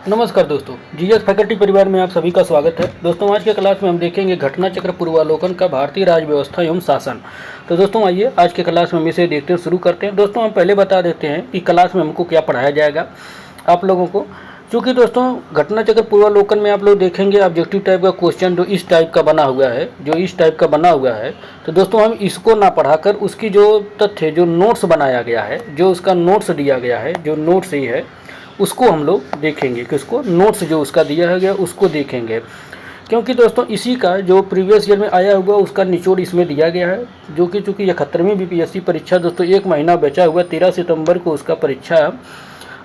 नमस्कार दोस्तों, GS faculty परिवार में आप सभी का स्वागत है। दोस्तों आज के क्लास में हम देखेंगे घटना चक्र पूर्वावलोकन का भारतीय राज व्यवस्था एवं शासन। तो दोस्तों आइए आज के क्लास में हम इसे देखते शुरू करते हैं। दोस्तों हम पहले बता देते हैं कि क्लास में हमको क्या पढ़ाया जाएगा आप लोगों को। क्योंकि दोस्तों घटना चक्र पूर्वावलोकन में आप लोग देखेंगे ऑब्जेक्टिव टाइप का क्वेश्चन जो इस टाइप का बना हुआ है, तो दोस्तों हम इसको ना पढ़ाकर उसकी जो तथ्य जो नोट्स बनाया गया है, जो उसका नोट्स दिया गया है, जो नोट्स ही है उसको हम लोग देखेंगे कि उसको नोट्स जो उसका दिया गया उसको देखेंगे। क्योंकि दोस्तों इसी का जो प्रीवियस ईयर में आया हुआ उसका निचोड़ इसमें दिया गया है, जो कि चूँकि 71वीं बीपीएससी परीक्षा दोस्तों 1 महीना बचा हुआ 13 सितंबर को उसका परीक्षा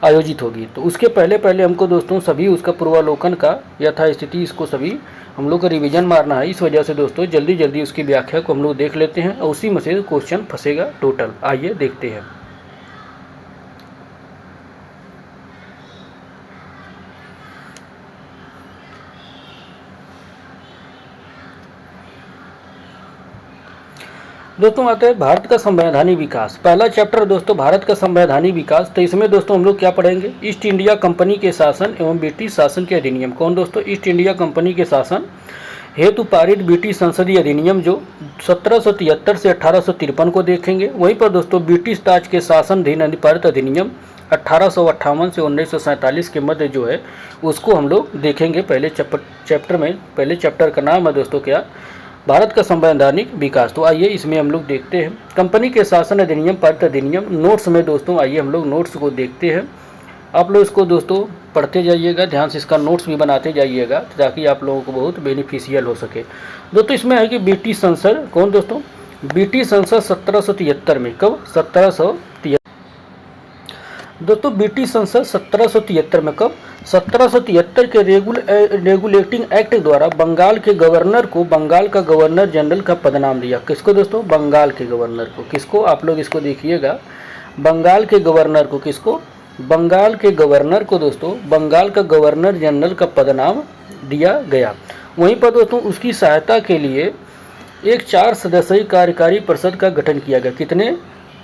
आयोजित होगी। तो उसके पहले हमको दोस्तों सभी उसका पूर्वावलोकन का यथास्थिति इसको सभी हम लोग को रिवीजन मारना है। इस वजह से दोस्तों जल्दी उसकी व्याख्या को हम लोग देख लेते हैं और उसी में से क्वेश्चन फंसेगा टोटल। आइए देखते हैं। दोस्तों आते हैं भारत का संवैधानिक विकास। पहला चैप्टर दोस्तों भारत का संवैधानिक विकास। तो इसमें दोस्तों हम लोग क्या पढ़ेंगे, ईस्ट इंडिया कंपनी के शासन एवं ब्रिटिश शासन के अधिनियम। कौन दोस्तों, ईस्ट इंडिया कंपनी के शासन हेतु पारित ब्रिटिश संसदीय अधिनियम जो 1773 से 1853 को देखेंगे। वहीं पर दोस्तों ब्रिटिश ताज के शासन अधीन पारित अधिनियम 1858 से 1947 के मध्य जो है उसको हम लोग देखेंगे पहले चैप्टर में। पहले चैप्टर का नाम है दोस्तों क्या, भारत का संवैधानिक विकास। तो आइए इसमें हम लोग देखते हैं कंपनी के शासन अधिनियम पारित अधिनियम। नोट्स में दोस्तों आइए हम लोग नोट्स को देखते हैं। आप लोग इसको दोस्तों पढ़ते जाइएगा, ध्यान से इसका नोट्स भी बनाते जाइएगा ताकि आप लोगों को बहुत बेनिफिशियल हो सके। दोस्तों इसमें है कि ब्रिटिश संसद, कौन दोस्तों, ब्रिटिश संसद 1773 में, कब 1773 दोस्तों ब्रिटिश संसद 1773 में, कब 1773 के रेगुलेटिंग एक्ट द्वारा बंगाल के गवर्नर को बंगाल का गवर्नर जनरल का पद नाम दिया। किसको दोस्तों, बंगाल के गवर्नर को। किसको, आप लोग इसको देखिएगा, बंगाल के गवर्नर को। किसको, बंगाल के गवर्नर को दोस्तों बंगाल का गवर्नर जनरल का पद नाम दिया गया। वहीं पर दोस्तों उसकी सहायता के लिए एक 4 सदस्यीय कार्यकारी परिषद का गठन किया गया। कितने,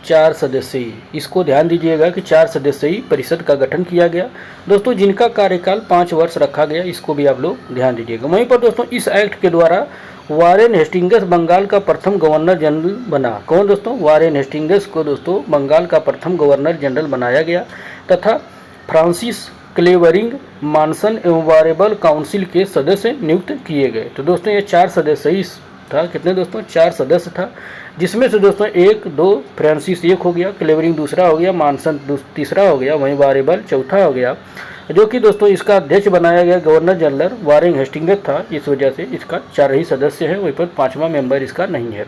4 सदस्यीय। इसको ध्यान दीजिएगा कि 4 सदस्यीय परिषद का गठन किया गया दोस्तों, जिनका कार्यकाल 5 वर्ष रखा गया। इसको भी आप लोग ध्यान दीजिएगा। वहीं पर दोस्तों इस एक्ट के द्वारा वारेन हेस्टिंग्स बंगाल का प्रथम गवर्नर जनरल बना। कौन दोस्तों, वारेन हेस्टिंग्स को दोस्तों बंगाल का प्रथम गवर्नर जनरल बनाया गया तथा फ्रांसिस क्लेवरिंग मानसन एवं वारेबल काउंसिल के सदस्य नियुक्त किए गए। तो दोस्तों ये 4 सदस्यीय था। कितने दोस्तों, 4 सदस्य था, जिसमें से दोस्तों 1, 2 फ्रांसिस एक हो गया, क्लेवरिंग दूसरा हो गया, मानसन तीसरा हो गया, वहीं वारेबल चौथा हो गया, जो कि दोस्तों इसका अध्यक्ष बनाया गया गवर्नर जनरल वारेन हेस्टिंग्स था। इस वजह से इसका 4 ही सदस्य है, वहीं पर 5वां मेंबर इसका नहीं है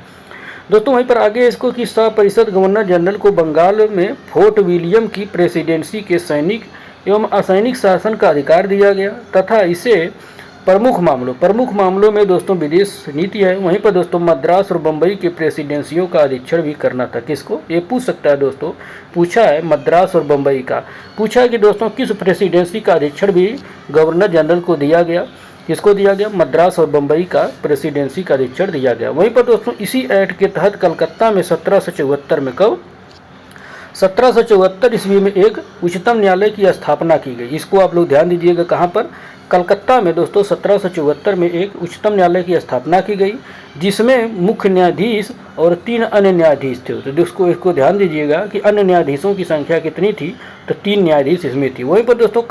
दोस्तों। वहीं पर आगे इसको कि सह परिषद गवर्नर जनरल को बंगाल में फोर्ट विलियम की प्रेसिडेंसी के सैनिक एवं असैनिक शासन का अधिकार दिया गया तथा इसे प्रमुख मामलों में दोस्तों विदेश नीति है। वहीं पर दोस्तों मद्रास और बम्बई के प्रेसिडेंसियों का अधीक्षण भी करना था। किसको, ये पूछ सकता है दोस्तों, पूछा है मद्रास और बम्बई का, पूछा है कि दोस्तों किस प्रेसिडेंसी का अधीक्षण भी गवर्नर जनरल को दिया गया। किसको दिया गया, मद्रास और बम्बई का प्रेसिडेंसी का अधीक्षण दिया गया। वहीं पर दोस्तों इसी एक्ट के तहत कलकत्ता में 1774 में, कब 1774 ईस्वी में एक उच्चतम न्यायालय की स्थापना की गई। इसको आप लोग ध्यान दीजिएगा, कहाँ पर, कलकत्ता में दोस्तों 1774 में एक उच्चतम न्यायालय की स्थापना की गई, जिसमें मुख्य न्यायाधीश और 3 अन्य न्यायाधीश थे। तो दोस्तों इसको ध्यान दीजिएगा कि अन्य न्यायाधीशों की संख्या कितनी थी, तो 3 न्यायाधीश इसमें थी। वहीं पर दोस्तों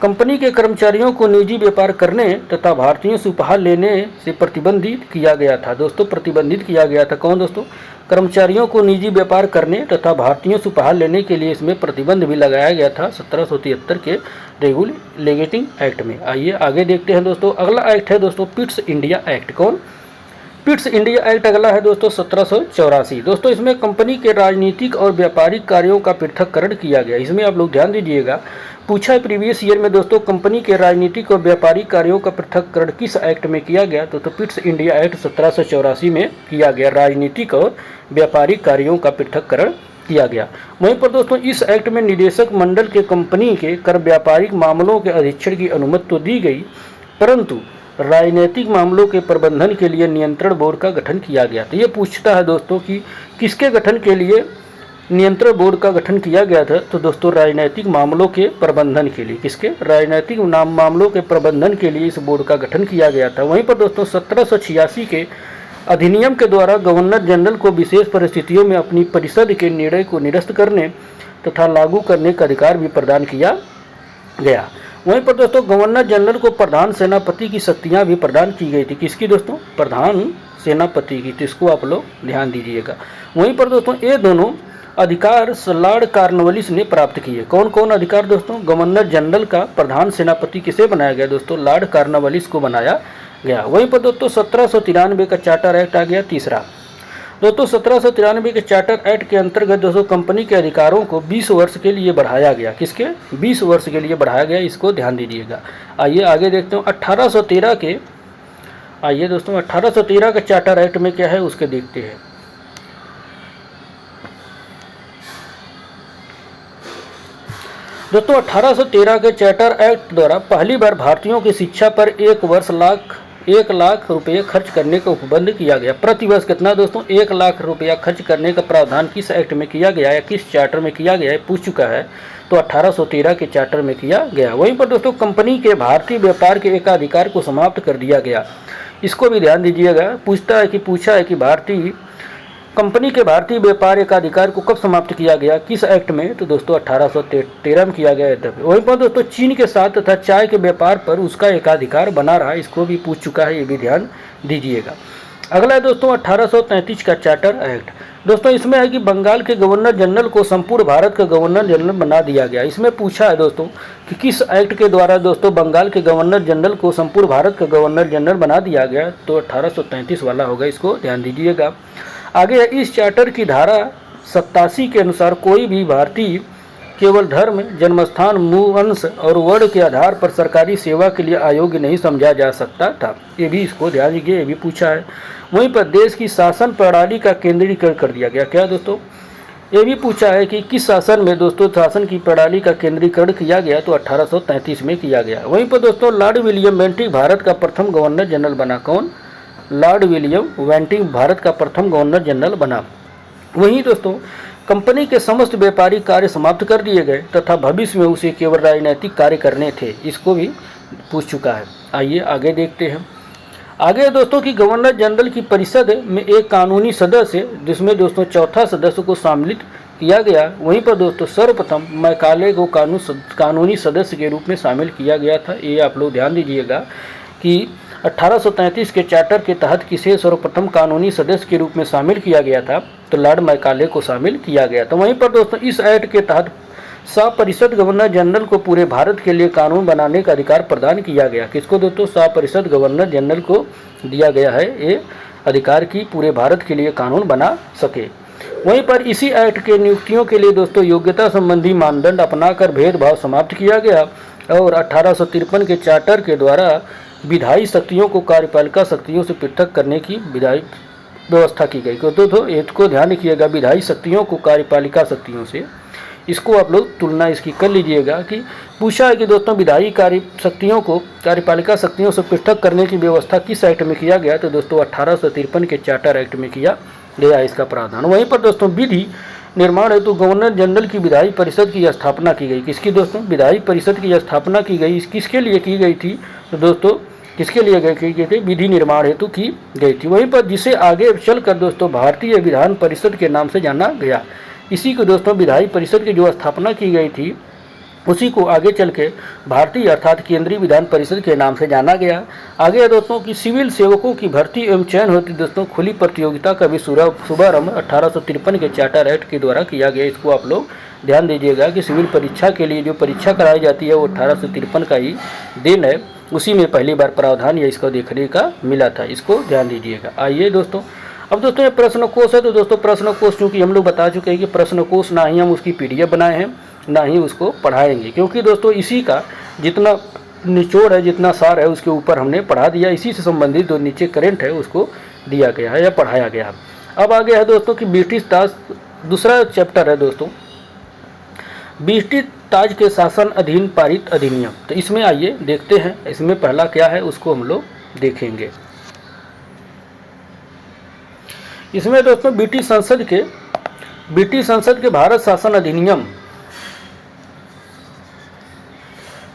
कंपनी के कर्मचारियों को निजी व्यापार करने तथा भारतीयों से उपहार लेने से प्रतिबंधित किया गया था। दोस्तों प्रतिबंधित किया गया था। कौन दोस्तों, कर्मचारियों को निजी व्यापार करने तथा भारतीयों से उपहार लेने के लिए इसमें प्रतिबंध भी लगाया गया था 1773 के रेगुलेटिंग एक्ट में। आइए आगे देखते हैं दोस्तों। अगला एक्ट है दोस्तों पिट्स इंडिया एक्ट। कौन, पिट्स इंडिया एक्ट अगला है दोस्तों 1784। दोस्तों इसमें कंपनी के राजनीतिक और व्यापारिक कार्यों का पृथक्करण किया गया। इसमें आप लोग ध्यान दीजिएगा, पूछा है प्रीवियस ईयर में दोस्तों कंपनी के राजनीतिक और व्यापारिक कार्यों का पृथक्करण किस एक्ट में किया गया, तो पिट्स इंडिया एक्ट 1784 में किया गया। राजनीतिक और व्यापारिक कार्यों का पृथक्करण किया गया। वहीं पर दोस्तों इस एक्ट में निदेशक मंडल के कंपनी के कर व्यापारिक मामलों के अधीक्षण की अनुमति तो दी गई, परंतु राजनीतिक मामलों के प्रबंधन के लिए नियंत्रण बोर्ड का गठन किया गया। तो ये पूछता है दोस्तों कि किसके गठन के लिए नियंत्रण बोर्ड का गठन किया गया था? तो दोस्तों राजनीतिक मामलों के प्रबंधन के लिए। किसके? राजनीतिक मामलों के प्रबंधन के लिए इस बोर्ड का गठन किया गया था। वहीं पर दोस्तों 1786 के अधिनियम के द्वारा गवर्नर जनरल को विशेष परिस्थितियों में अपनी परिषद के निर्णय को निरस्त करने तथा लागू करने का अधिकार भी प्रदान किया गया। वहीं पर दोस्तों गवर्नर जनरल को प्रधान सेनापति की शक्तियां भी प्रदान की गई थी। किसकी दोस्तों? प्रधान सेनापति की। तो इसको आप लोग ध्यान दीजिएगा। वहीं पर दोस्तों ये दोनों अधिकार लॉर्ड कॉर्नवालिस ने प्राप्त किए। कौन कौन अधिकार दोस्तों? गवर्नर जनरल का प्रधान सेनापति किसे बनाया गया दोस्तों? लॉर्ड कॉर्नवालिस को बनाया गया। वहीं पर दोस्तों 1793 का चार्टर एक्ट आ गया तीसरा। दोस्तों 1793 के चार्टर एक्ट के अंतर्गत दोस्तों कंपनी के अधिकारों को 20 वर्ष के लिए बढ़ाया गया। किसके? 20 वर्ष के लिए बढ़ाया गया। इसको ध्यान दीजिएगा। आइए आगे देखते हैं 1813 के। आइए दोस्तों 1813 के चार्टर एक्ट में क्या है उसके देखते हैं। दोस्तों 1813 के चार्टर एक्ट द्वारा पहली बार भारतीयों की शिक्षा पर 1 लाख रुपये खर्च करने का उपबंध किया गया। प्रति वर्ष कितना दोस्तों? 1 लाख रुपया खर्च करने का प्रावधान किस एक्ट में किया गया है, किस चार्टर में किया गया है, पूछ चुका है। तो 1813 के चार्टर में किया गया। वहीं पर दोस्तों कंपनी के भारतीय व्यापार के एकाधिकार को समाप्त कर दिया गया। इसको भी ध्यान दीजिएगा। पूछा है कि कंपनी के भारतीय व्यापार एकाधिकार को कब समाप्त किया गया, किस एक्ट में? तो दोस्तों 1813 में किया गया। वहीं पर दोस्तों चीन के साथ तथा चाय के व्यापार पर उसका एकाधिकार बना रहा। इसको भी पूछ चुका है, ये भी ध्यान दीजिएगा। अगला है दोस्तों 1833 का चार्टर एक्ट। दोस्तों इसमें है कि बंगाल के गवर्नर जनरल को संपूर्ण भारत का गवर्नर जनरल बना दिया गया। इसमें पूछा है दोस्तों कि किस एक्ट के द्वारा दोस्तों बंगाल के गवर्नर जनरल को संपूर्ण भारत का गवर्नर जनरल बना दिया गया। तो 1833 वाला होगा। इसको ध्यान दीजिएगा। आगे इस चार्टर की धारा 87 के अनुसार कोई भी भारतीय केवल धर्म, जन्मस्थान, वंश और वर्ण के आधार पर सरकारी सेवा के लिए अयोग्य नहीं समझा जा सकता था। ये भी इसको ध्यान दीजिए, ये भी पूछा है। वहीं पर देश की शासन प्रणाली का केंद्रीकरण कर दिया गया। क्या दोस्तों? ये भी पूछा है कि किस शासन में दोस्तों शासन की प्रणाली का केंद्रीकरण किया गया। तो 1833 में किया गया। वहीं पर दोस्तों लॉर्ड विलियम बेंटिक भारत का प्रथम गवर्नर जनरल बना। कौन? लॉर्ड विलियम बेंटिक भारत का प्रथम गवर्नर जनरल बना। वहीं दोस्तों कंपनी के समस्त व्यापारिक कार्य समाप्त कर दिए गए तथा भविष्य में उसे केवल राजनीतिक कार्य करने थे। इसको भी पूछ चुका है। आइए आगे देखते हैं। आगे दोस्तों की गवर्नर जनरल की परिषद में एक कानूनी सदस्य जिसमें दोस्तों चौथा सदस्य को सम्मिलित किया गया। वहीं पर दोस्तों सर्वप्रथम मैकाले को कानूनी सदस्य के रूप में शामिल किया गया था। ये आप लोग ध्यान दीजिएगा कि 1833 के चार्टर के तहत किसे सर्वप्रथम कानूनी सदस्य के रूप में शामिल किया गया था। तो लॉर्ड मैकाले को शामिल किया गया। तो वहीं पर दोस्तों इस एक्ट के तहत परिषद गवर्नर जनरल को पूरे भारत के लिए कानून बनाने का अधिकार प्रदान किया गया। किसको दोस्तों? परिषद गवर्नर जनरल को दिया गया है ये अधिकार की पूरे भारत के लिए कानून बना सके। वहीं पर इसी एक्ट के नियुक्तियों के लिए दोस्तों योग्यता संबंधी मानदंड अपनाकर भेदभाव समाप्त किया गया और 1853 के चार्टर के द्वारा विधायी शक्तियों को कार्यपालिका शक्तियों से पृथक करने की विधायी व्यवस्था की गई। तो इसको ध्यान रखिएगा, विधायी शक्तियों को कार्यपालिका शक्तियों से। इसको आप लोग तुलना इसकी कर लीजिएगा कि पूछा है कि दोस्तों विधायी कार्य शक्तियों को कार्यपालिका शक्तियों से पृथक करने की व्यवस्था किस एक्ट में किया गया। तो दोस्तों 1853 के चार्टर एक्ट में किया गया इसका प्रावधान। वहीं पर दोस्तों विधि निर्माण हेतु गवर्नर जनरल की विधायी परिषद की स्थापना की गई। किसकी दोस्तों? विधायी परिषद की स्थापना की गई। किसके लिए की गई थी? तो दोस्तों किसके लिए की गई थी? विधि निर्माण हेतु की गई थी। वहीं पर जिसे आगे चलकर दोस्तों भारतीय विधान परिषद के नाम से जाना गया। इसी को दोस्तों विधायी परिषद की जो स्थापना की गई थी उसी को आगे चल के भारतीय अर्थात केंद्रीय विधान परिषद के नाम से जाना गया। आगे दोस्तों की सिविल सेवकों की भर्ती एवं चयन होती दोस्तों खुली प्रतियोगिता का भी शुभारंभ 1853 के चार्टर एक्ट के द्वारा किया गया। इसको आप लोग ध्यान दीजिएगा कि सिविल परीक्षा के लिए जो परीक्षा कराई जाती है वो 1853 का ही दिन है। उसी में पहली बार प्रावधान या इसको देखने का मिला था। इसको ध्यान दीजिएगा। आइए दोस्तों अब दोस्तों ये प्रश्न कोश है। तो दोस्तों प्रश्न कोश चूँकि हम लोग बता चुके हैं कि प्रश्न कोश ना ही हम उसकी PDF बनाए हैं ना ही उसको पढ़ाएंगे, क्योंकि दोस्तों इसी का जितना निचोड़ है जितना सार है उसके ऊपर हमने पढ़ा दिया। इसी से संबंधित जो नीचे करंट है उसको दिया गया है या पढ़ाया गया। अब आगे है दोस्तों कि ब्रिटिश ताज, दूसरा चैप्टर है दोस्तों ब्रिटिश ताज के शासन अधीन पारित अधिनियम। तो इसमें आइए देखते हैं इसमें पहला क्या है उसको हम लोग देखेंगे। इसमें दोस्तों ब्रिटिश संसद के ब्रिटिश संसद के भारत शासन अधिनियम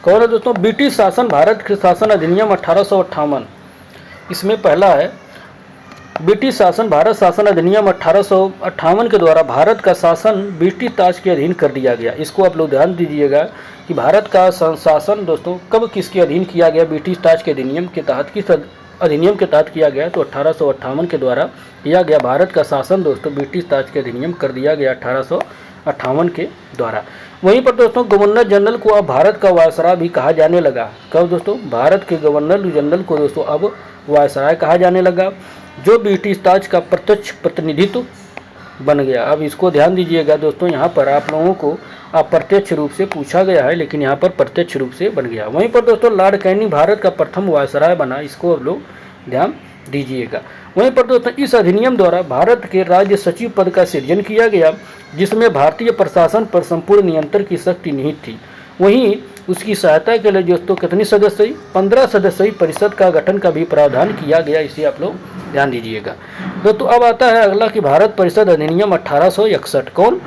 कौन है दोस्तों? ब्रिटिश शासन भारत के शासन अधिनियम 1858। इसमें पहला है ब्रिटिश शासन भारत शासन अधिनियम 1858 के द्वारा भारत का शासन ब्रिटिश ताज के अधीन कर दिया गया। इसको आप लोग ध्यान दीजिएगा कि भारत का शासन दोस्तों कब किसके अधीन किया गया? ब्रिटिश ताज के अधिनियम के तहत। किस अधिनियम के तहत किया गया? तो 1858 के द्वारा किया गया। भारत का शासन दोस्तों ब्रिटिश ताज के अधिनियम कर दिया गया 1858 के द्वारा। वहीं पर दोस्तों गवर्नर जनरल को अब भारत का वायसराय भी कहा जाने लगा। कब दोस्तों? भारत के गवर्नर जनरल को दोस्तों अब वायसराय कहा जाने लगा, जो ब्रिटिश ताज का प्रत्यक्ष प्रतिनिधित्व बन गया। अब इसको ध्यान दीजिएगा दोस्तों, यहाँ पर आप लोगों को अप्रत्यक्ष रूप से पूछा गया है, लेकिन यहाँ पर प्रत्यक्ष रूप से बन गया। वहीं पर दोस्तों लॉर्ड कैनिंग भारत का प्रथम वायसराय बना। इसको आप लोग ध्यान दीजिएगा। वहीं पर दोस्तों इस अधिनियम द्वारा भारत के राज्य सचिव पद का सृजन किया गया, जिसमें भारतीय प्रशासन पर संपूर्ण नियंत्रण की शक्ति निहित थी। वहीं उसकी सहायता के लिए दोस्तों कितनी सदस्यीय 15 सदस्यीय परिषद का गठन का भी प्रावधान किया गया। इसे आप लोग ध्यान दीजिएगा दोस्तों। अब आता है अगला कि भारत परिषद अधिनियम 1861। कौन?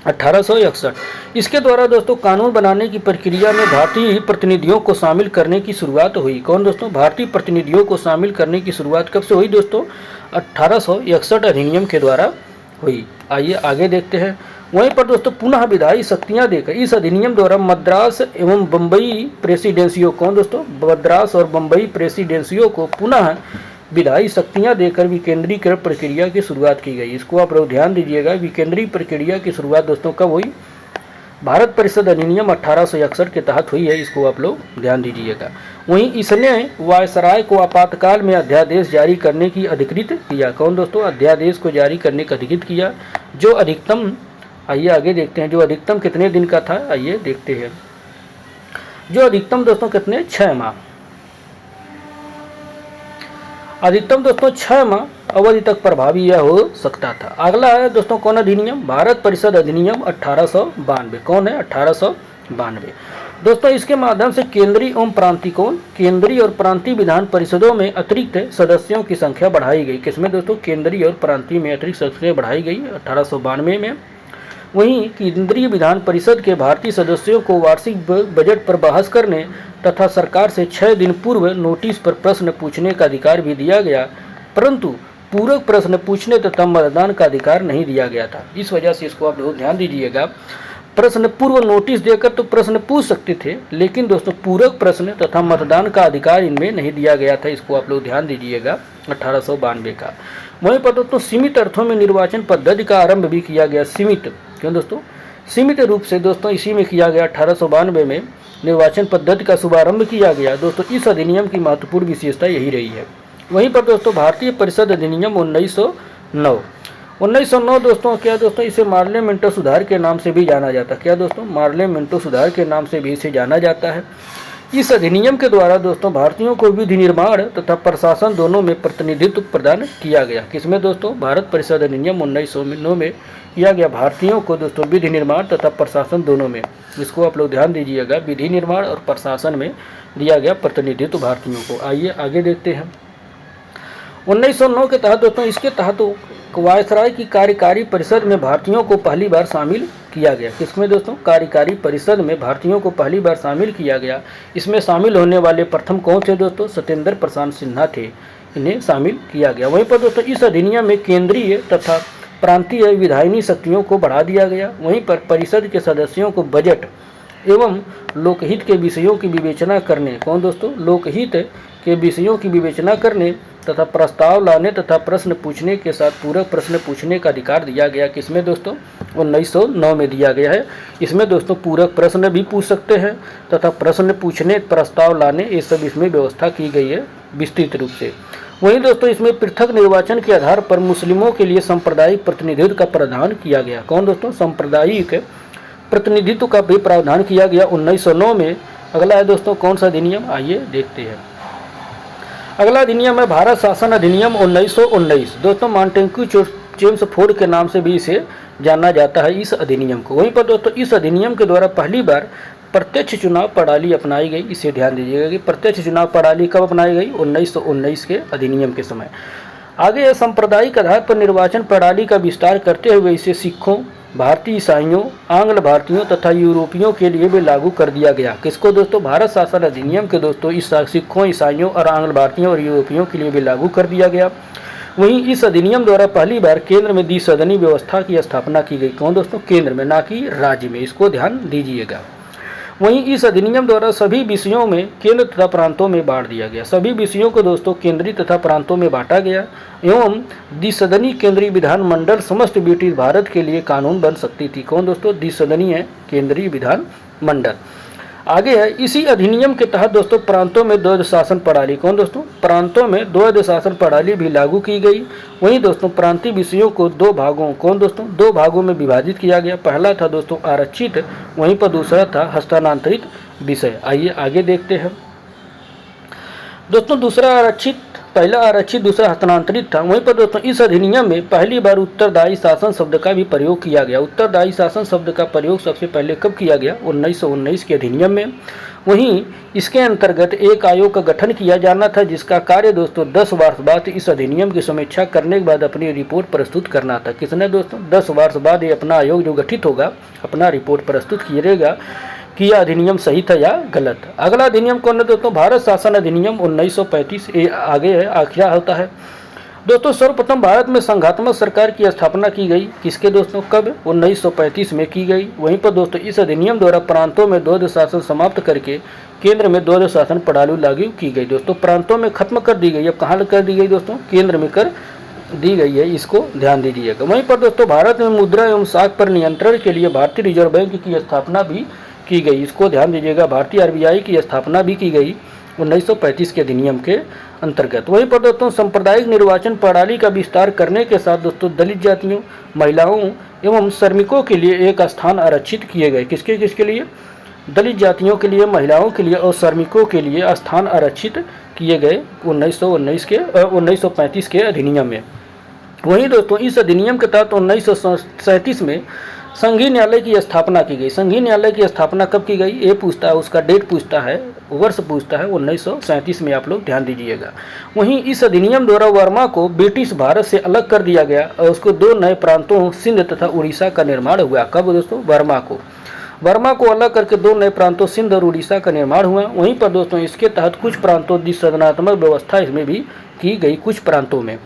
1861। इसके द्वारा दोस्तों कानून बनाने की प्रक्रिया में भारतीय प्रतिनिधियों को शामिल करने की शुरुआत हुई। कौन दोस्तों? भारतीय प्रतिनिधियों को शामिल करने की शुरुआत कब से हुई दोस्तों? 1861 अधिनियम के द्वारा हुई। आइए आगे देखते हैं। वहीं पर दोस्तों पुनः विधायी शक्तियां देकर इस अधिनियम द्वारा मद्रास एवं बम्बई प्रेसिडेंसियों को दोस्तों मद्रास और बम्बई प्रेसिडेंसियों को पुनः विधायी शक्तियां देकर विकेंद्रीकरण प्रक्रिया की शुरुआत की गई। इसको आप लोग ध्यान दीजिएगा। विकेंद्रीय प्रक्रिया की शुरुआत दोस्तों कब हुई? भारत परिषद अधिनियम 1861 के तहत हुई है। इसको आप लोग ध्यान दीजिएगा। वहीं इसने वायसराय को आपातकाल में अध्यादेश जारी करने की अधिकृत किया। कौन दोस्तों? अध्यादेश को जारी करने का अधिकृत किया, जो अधिकतम, आइए आगे देखते हैं, जो अधिकतम कितने दिन का था? आइए देखते हैं। जो अधिकतम दोस्तों कितने? 6 माह। अधिकतम दोस्तों 6 माह अवधि तक प्रभावी यह हो सकता था। अगला है दोस्तों कौन अधिनियम? भारत परिषद अधिनियम 1892। कौन है? 1892 दोस्तों। इसके माध्यम से केंद्रीय एवं प्रांतीय कौन? केंद्रीय और प्रांतीय विधान परिषदों में अतिरिक्त सदस्यों की संख्या बढ़ाई गई। किसमें दोस्तों? केंद्रीय और प्रांतीय में अतिरिक्त सदस्यों बढ़ाई गई 1892 में। वहीं केंद्रीय विधान परिषद के भारतीय सदस्यों को वार्षिक बजट पर बहस करने तथा सरकार से 6 दिन पूर्व नोटिस पर प्रश्न पूछने का अधिकार भी दिया गया, परंतु पूरक प्रश्न पूछने तथा मतदान का अधिकार नहीं दिया गया था। इस वजह से इसको आप लोग ध्यान दीजिएगा। प्रश्न पूर्व नोटिस देकर तो प्रश्न पूछ सकते थे, लेकिन दोस्तों पूरक प्रश्न तथा मतदान का अधिकार इनमें नहीं दिया गया था। इसको आप लोग ध्यान दीजिएगा 1892 का। वहीं पर दोस्तों सीमित अर्थों में निर्वाचन पद्धति का आरंभ भी किया गया। सीमित क्यों दोस्तों? सीमित रूप से दोस्तों इसी में किया गया। 1892 में निर्वाचन पद्धति का शुभारंभ किया गया। दोस्तों इस अधिनियम की महत्वपूर्ण विशेषता यही रही है। वहीं पर दोस्तों भारतीय परिषद अधिनियम 1909। 1909 दोस्तों क्या दोस्तों? इसे पार्लियामेंटो सुधार के नाम से भी जाना जाता है। क्या दोस्तों? पार्लियामेंटो सुधार के नाम से भी इसे जाना जाता है। इस अधिनियम के द्वारा दोस्तों भारतीयों को विधि निर्माण तथा प्रशासन दोनों में प्रतिनिधित्व प्रदान किया गया। किसमें दोस्तों? भारत परिषद अधिनियम 1909 में किया गया। भारतीयों को दोस्तों विधि निर्माण तथा प्रशासन दोनों में, इसको आप लोग ध्यान दीजिएगा, विधि निर्माण और प्रशासन में दिया गया प्रतिनिधित्व भारतीयों को। आइए आगे देखते हैं। 1909 के तहत दोस्तों इसके तहत वायसराय की कार्यकारी परिषद में भारतीयों को पहली बार शामिल किया गया। किसमें दोस्तों? कार्यकारी परिषद में भारतीयों को पहली बार शामिल किया गया। इसमें शामिल होने वाले प्रथम कौन थे दोस्तों? सत्येंद्र प्रसाद सिन्हा थे, इन्हें शामिल किया गया। वहीं पर दोस्तों इस अधिनियम में केंद्रीय तथा प्रांतीय विधायिनी शक्तियों को बढ़ा दिया गया। वहीं पर परिषद के सदस्यों को बजट एवं लोकहित के विषयों की विवेचना करने, कौन दोस्तों? लोकहित के विषयों की विवेचना करने तथा प्रस्ताव लाने तथा प्रश्न पूछने के साथ पूरक प्रश्न पूछने का अधिकार दिया गया। किसमें दोस्तों? 1909 में दिया गया है। इसमें दोस्तों पूरक प्रश्न भी पूछ सकते हैं तथा प्रश्न पूछने, प्रस्ताव लाने, ये सब इसमें व्यवस्था की गई है विस्तृत रूप से। वहीं दोस्तों इसमें पृथक निर्वाचन के आधार पर मुस्लिमों के लिए सांप्रदायिक प्रतिनिधित्व का प्रावधान किया गया। कौन दोस्तों? सांप्रदायिक प्रतिनिधित्व का भी प्रावधान किया गया 1909 में। अगला है दोस्तों कौन सा अधिनियम? आइए देखते हैं। अगला अधिनियम है भारत शासन अधिनियम 1919। दोस्तों मार्टिन चेम्सफोर्ड के नाम से भी इसे जाना जाता है इस अधिनियम को। वहीं पर दोस्तों इस अधिनियम के द्वारा पहली बार प्रत्यक्ष चुनाव प्रणाली अपनाई गई। इसे ध्यान दीजिएगा कि प्रत्यक्ष चुनाव प्रणाली कब अपनाई गई? 1919 के अधिनियम के समय। आगे सांप्रदायिक आधार पर निर्वाचन प्रणाली का विस्तार करते हुए इसे सिखों, भारतीय ईसाइयों, आंग्ल भारतीयों तथा यूरोपियों के लिए भी लागू कर दिया गया। किसको दोस्तों? भारत शासन अधिनियम के दोस्तों इस सिखों, ईसाइयों और आंग्ल भारतीयों और यूरोपियों के लिए भी लागू कर दिया गया। वहीं इस अधिनियम द्वारा पहली बार केंद्र में द्विसदनी व्यवस्था की स्थापना की गई। कौन दोस्तों? केंद्र में, ना कि राज्य में। इसको ध्यान दीजिएगा। वहीं इस अधिनियम द्वारा सभी विषयों में केंद्र तथा प्रांतों में बांट दिया गया। सभी विषयों को दोस्तों केंद्रीय तथा प्रांतों में बांटा गया एवं द्विसदनी केंद्रीय विधानमंडल समस्त ब्रिटिश भारत के लिए कानून बन सकती थी। कौन दोस्तों? द्विसदनीय केंद्रीय विधानमंडल। आगे है, इसी अधिनियम के तहत दोस्तों प्रांतों में द्वैध शासन प्रणाली। कौन दोस्तों? प्रांतों में द्वैध शासन प्रणाली भी लागू की गई। वहीं दोस्तों प्रांतीय विषयों को दो भागों, कौन दोस्तों? दो भागों में विभाजित किया गया। पहला था दोस्तों आरक्षित, वहीं पर दूसरा था हस्तांतरित विषय। आइए आगे देखते हैं दोस्तों। दूसरा आरक्षित, पहला आरक्षित, दूसरा हस्तांतरित था। वहीं पर दोस्तों इस अधिनियम में पहली बार उत्तरदायी शासन शब्द का भी प्रयोग किया गया। उत्तरदायी शासन शब्द का प्रयोग सबसे पहले कब किया गया? 1919 के अधिनियम में। वहीं इसके अंतर्गत एक आयोग का गठन किया जाना था जिसका कार्य दोस्तों 10 वर्ष बाद इस अधिनियम की समीक्षा करने के बाद अपनी रिपोर्ट प्रस्तुत करना था। किसने दोस्तों? 10 वर्ष बाद ये अपना आयोग जो गठित होगा अपना रिपोर्ट प्रस्तुत करेगा कि यह अधिनियम सही था या गलत। अगला अधिनियम कौन है दोस्तों? भारत शासन अधिनियम 1935। आगे है, क्या होता है दोस्तों? सर्वप्रथम भारत में संघात्मक सरकार की स्थापना की गई। किसके दोस्तों? कब? 1935 में की गई। वहीं पर दोस्तों इस अधिनियम द्वारा प्रांतों में द्वैध शासन समाप्त करके केंद्र में द्वैध शासन प्रणाली लागू की गई। दोस्तों प्रांतों में खत्म कर दी गई। अब कहाँ कर दी गई दोस्तों? केंद्र में कर दी गई है, इसको ध्यान दीजिएगा। वहीं पर दोस्तों भारत में मुद्रा एवं साख पर नियंत्रण के लिए भारतीय रिजर्व बैंक की स्थापना भी की गई। इसको ध्यान दीजिएगा। भारतीय आरबीआई की स्थापना भी की गई 1935 के अधिनियम के अंतर्गत। वहीं पर दोस्तों सांप्रदायिक निर्वाचन प्रणाली का विस्तार करने के साथ दोस्तों दलित जातियों, महिलाओं एवं श्रमिकों के लिए एक स्थान आरक्षित किए गए। किसके किसके लिए? दलित जातियों के लिए, महिलाओं के लिए और श्रमिकों के लिए स्थान आरक्षित किए गए 1935 के अधिनियम में। वहीं दोस्तों इस अधिनियम के तहत 1937 में संघीय न्यायालय की स्थापना की गई। संघीय न्यायालय की स्थापना कब की गई? ये पूछता है, उसका डेट पूछता है, वर्ष पूछता है, 1937 में। आप लोग ध्यान दीजिएगा। वहीं इस अधिनियम द्वारा वर्मा को ब्रिटिश भारत से अलग कर दिया गया और उसको दो नए प्रांतों सिंध तथा उड़ीसा का निर्माण हुआ। कब दोस्तों? वर्मा को अलग करके दो नए प्रांतों सिंध और उड़ीसा का निर्माण हुआ। वहीं पर दोस्तों इसके तहत कुछ प्रांतों द्विसदनात्मक व्यवस्था इसमें भी की गई। कुछ प्रांतों में,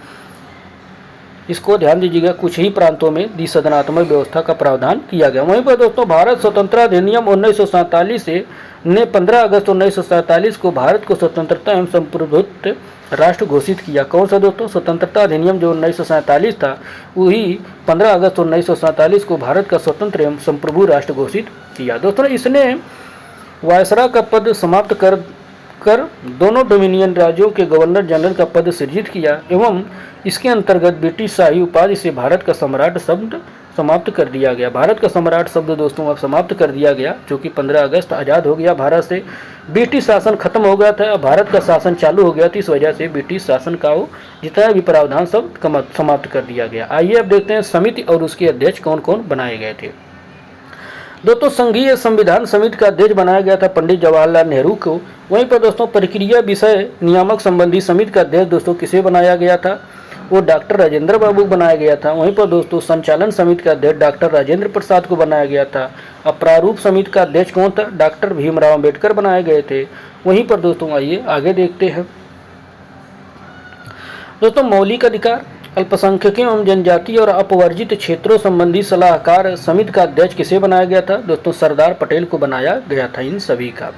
इसको ध्यान दीजिएगा, कुछ ही प्रांतों में द्विसदनात्मक व्यवस्था का प्रावधान किया गया। वहीं पर दोस्तों भारत स्वतंत्रता अधिनियम 1947 से ने 15 अगस्त 1947 को भारत को स्वतंत्रता एवं संप्रभुत्व राष्ट्र घोषित किया। कौन सा दोस्तों? स्वतंत्रता अधिनियम जो 1947 था वही 15 अगस्त 1947 को भारत का स्वतंत्र एवं संप्रभु राष्ट्र घोषित किया। दोस्तों इसने वायसराय का पद समाप्त कर दोनों डोमिनियन राज्यों के गवर्नर जनरल का पद सृजित किया एवं इसके अंतर्गत ब्रिटिश शाही उपाधि से भारत का सम्राट शब्द समाप्त कर दिया गया। भारत का सम्राट शब्द दोस्तों अब समाप्त कर दिया गया, जो कि 15 अगस्त आज़ाद हो गया भारत से। ब्रिटिश शासन खत्म हो गया था, अब भारत का शासन चालू हो गया था। इस वजह से ब्रिटिश शासन का जितना भी प्रावधान सब समाप्त कर दिया गया। आइए अब देखते हैं समिति और उसके अध्यक्ष कौन कौन बनाए गए थे। दोस्तों संघीय संविधान समिति का अध्यक्ष बनाया गया था पंडित जवाहरलाल नेहरू को। वहीं पर दोस्तों प्रक्रिया विषय नियामक संबंधी समिति का अध्यक्ष दोस्तों किसे बनाया गया था? वो डॉक्टर राजेंद्र बाबू बनाया गया था। वहीं पर दोस्तों संचालन समिति का अध्यक्ष डॉक्टर राजेंद्र प्रसाद को बनाया गया था। अब प्रारूप समिति का अध्यक्ष कौन था? डॉक्टर भीमराव अम्बेडकर बनाए गए थे। वहीं पर दोस्तों आइए आगे देखते हैं। दोस्तों मौलिक अधिकार, अल्पसंख्यकों एवं जनजाति और अपवर्जित क्षेत्रों संबंधी सलाहकार समिति का अध्यक्ष किसे बनाया गया था? दोस्तों सरदार पटेल को बनाया गया था इन सभी का।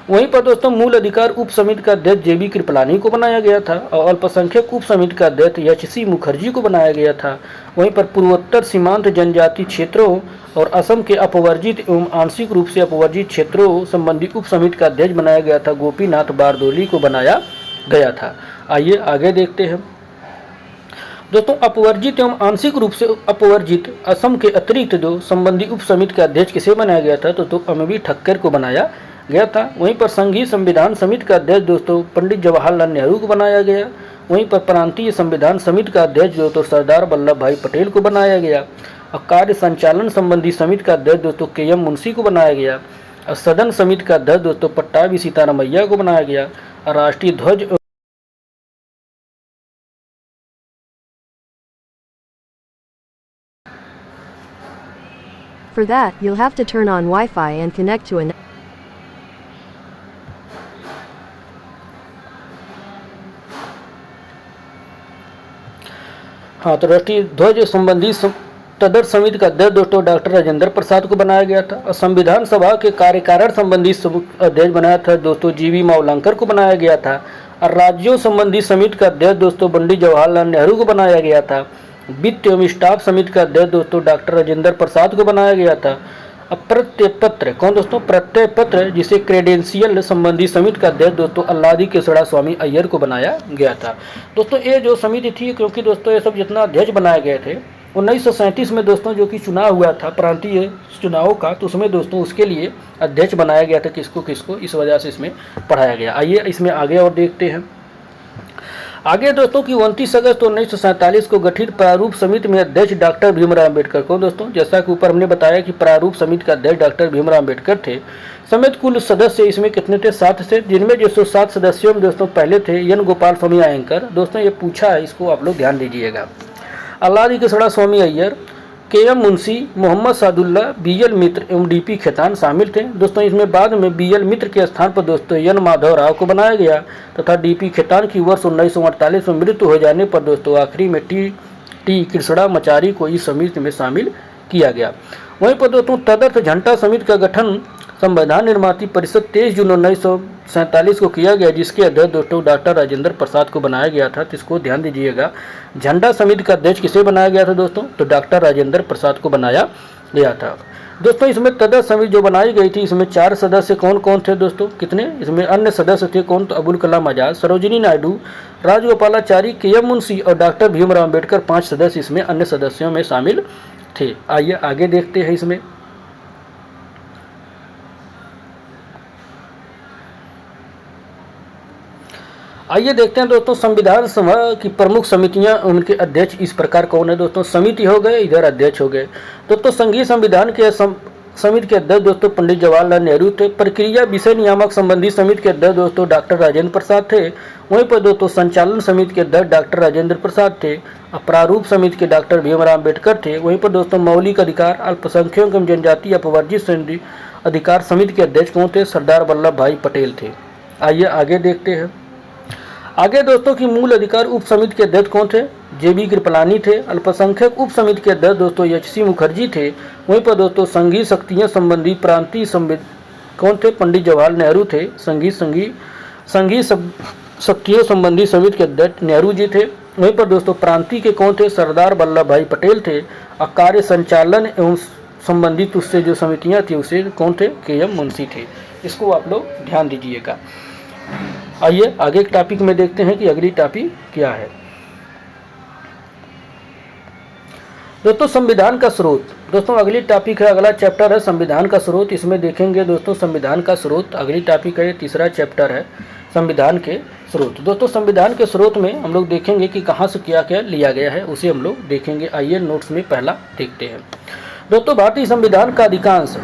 वहीं पर दोस्तों मूल अधिकार उप समिति का अध्यक्ष जेबी कृपलानी को बनाया गया था और अल्पसंख्यक उप समिति का अध्यक्ष एच.सी. मुखर्जी को बनाया गया था। वहीं पर पूर्वोत्तर सीमांत जनजाति क्षेत्रों और असम के अपवर्जित एवं आंशिक रूप से अपवर्जित क्षेत्रों संबंधी उप समिति का अध्यक्ष बनाया गया था गोपीनाथ बारदोली को बनाया गया था। आइए आगे देखते हैं। दोस्तों अपवर्जित एवं आंशिक रूप से अपवर्जित असम के अतिरिक्त जो संबंधी उप समिति का अध्यक्ष किसे बनाया गया था? तो अमवी ठक्कर को बनाया गया था। वहीं पर संघीय संविधान समिति का अध्यक्ष दोस्तों पंडित जवाहरलाल नेहरू को बनाया गया। वहीं पर प्रांतीय संविधान समिति का अध्यक्ष दोस्तों सरदार वल्लभ भाई पटेल को बनाया गया। और कार्य संचालन संबंधी समिति का अध्यक्ष दोस्तों के.एम. मुंशी को बनाया गया। और सदन समिति का अध्यक्ष दोस्तों पट्टाभी सीतारामैया को बनाया गया। और राष्ट्रीय ध्वज For that, you'll have to turn on Wi-Fi and connect to an हाँ, तो राष्ट्रीय ध्वज संबंधी तदर्थ समिति का अध्यक्ष दोस्तों डॉक्टर राजेंद्र प्रसाद को बनाया गया था और संविधान सभा के कार्यकारण संबंधी अध्यक्ष बनाया था दोस्तों जीवी मावलंकर को बनाया गया था और राज्यों संबंधी समिति का अध्यक्ष दोस्तों पंडित जवाहरलाल नेहरू को बनाया गया था। वित्त एवं स्टाफ समिति का अध्यक्ष दोस्तों डॉक्टर राजेंद्र प्रसाद को बनाया गया था। अब प्रत्यय पत्र कौन दोस्तों, प्रत्यय पत्र जिसे क्रेडेंशियल संबंधी समिति का अध्यक्ष दोस्तों अल्लादी केसड़ा स्वामी अय्यर को बनाया गया था। दोस्तों ये जो समिति थी, क्योंकि दोस्तों ये सब जितना अध्यक्ष बनाए गए थे 1937 में दोस्तों जो कि चुनाव हुआ था प्रांतीय चुनाव का, तो उसमें दोस्तों उसके लिए अध्यक्ष बनाया गया था किसको किसको, इस वजह से इसमें पढ़ाया गया। आइए इसमें आगे और देखते हैं। आगे दोस्तों की 29 अगस्त 1947 को गठित प्रारूप समिति में अध्यक्ष डॉक्टर भीमराव अम्बेडकर को दोस्तों, जैसा कि ऊपर हमने बताया कि प्रारूप समिति का अध्यक्ष डॉक्टर भीमराव अम्बेडकर थे। समेत कुल सदस्य इसमें कितने थे, 7 थे, जिनमें जो 7 सदस्यों में दोस्तों पहले थे एन गोपाल स्वामी अयंकर। दोस्तों ये पूछा है, इसको आप लोग ध्यान दीजिएगा। अल्लादी केसड़ा स्वामी अय्यर, के.एम. मुंशी, मोहम्मद सादुल्ला, बी.एल. मित्र एवं डी.पी. खेतान शामिल थे। दोस्तों इसमें बाद में बी.एल. मित्र के स्थान पर दोस्तों एन माधव राव को बनाया गया तथा डी.पी. खेतान की वर्ष 1948 में मृत्यु हो जाने पर दोस्तों आखिरी में टी. कृष्णा मचारी को इस समिति में शामिल किया गया। वहीं पर दोस्तों तदर्थ झंटा समिति का गठन संविधान निर्माती परिषद 23 जून 1947 को किया गया, जिसके अध्यक्ष दोस्तों डॉक्टर राजेंद्र प्रसाद को बनाया गया था। तो इसको ध्यान दीजिएगा, झंडा समिति का अध्यक्ष किसे बनाया गया था दोस्तों, तो डॉक्टर राजेंद्र प्रसाद को बनाया गया था। दोस्तों इसमें तदर्थ समिति जो बनाई गई थी, इसमें 4 सदस्य कौन कौन थे दोस्तों, कितने, इसमें अन्य सदस्य थे कौन, तो अबुल कलाम आजाद, सरोजिनी नायडू, राजगोपालाचारी, के.एम. मुंशी और डॉक्टर भीमराव अम्बेडकर 5 सदस्य इसमें अन्य सदस्यों में शामिल थे। आइए आगे देखते हैं। इसमें आइए देखते हैं दोस्तों संविधान सभा की प्रमुख समितियां, उनके अध्यक्ष इस प्रकार कौन है दोस्तों, समिति हो गए, इधर अध्यक्ष हो गए। दोस्तों संघीय संविधान के समिति के अध्यक्ष दोस्तों पंडित जवाहरलाल नेहरू थे। प्रक्रिया विषय नियामक संबंधी समिति के अध्यक्ष दोस्तों डॉक्टर राजेंद्र प्रसाद थे। वहीं पर दोस्तों संचालन समिति के अध्यक्ष डॉक्टर राजेंद्र प्रसाद थे। प्रारूप समिति के डॉक्टर भीमराव अम्बेडकर थे। वहीं पर दोस्तों मौलिक अधिकार, अल्पसंख्यक एवं जनजाति अपवर्जित अधिकार समिति के अध्यक्ष कौन थे, सरदार वल्लभ भाई पटेल थे। आइए आगे देखते हैं। आगे दोस्तों की मूल अधिकार उप समिति के अध्यक्ष कौन थे, जे.बी. कृपलानी थे। अल्पसंख्यक उप समिति के अध्यक्ष दोस्तों एच.सी. मुखर्जी थे। वहीं पर दोस्तों संघीय शक्तियां संबंधी प्रांतीय कौन थे, पंडित जवाहरलाल नेहरू थे। संघीय शक्तियों संबंधी समिति के अध्यक्ष नेहरू जी थे। वहीं पर दोस्तों प्रांतीय के कौन थे, सरदार वल्लभ भाई पटेल थे। और कार्य संचालन एवं संबंधित उससे जो समितियाँ थी उसे कौन थे, के.एम. मुंशी थे। इसको आप लोग ध्यान दीजिएगा। आइए आगे के टॉपिक में देखते हैं कि अगली टॉपिक क्या है। दोस्तों संविधान का स्रोत, दोस्तों अगली टॉपिक है, अगला चैप्टर है संविधान का स्रोत। इसमें देखेंगे दोस्तों संविधान का स्रोत, अगली टॉपिक है, तीसरा चैप्टर है संविधान के स्रोत। दोस्तों संविधान के स्रोत में हम लोग देखेंगे कि कहाँ से क्या क्या लिया गया है, उसे हम लोग देखेंगे। आइए नोट्स में पहला देखते हैं। दोस्तों भारतीय संविधान का अधिकांश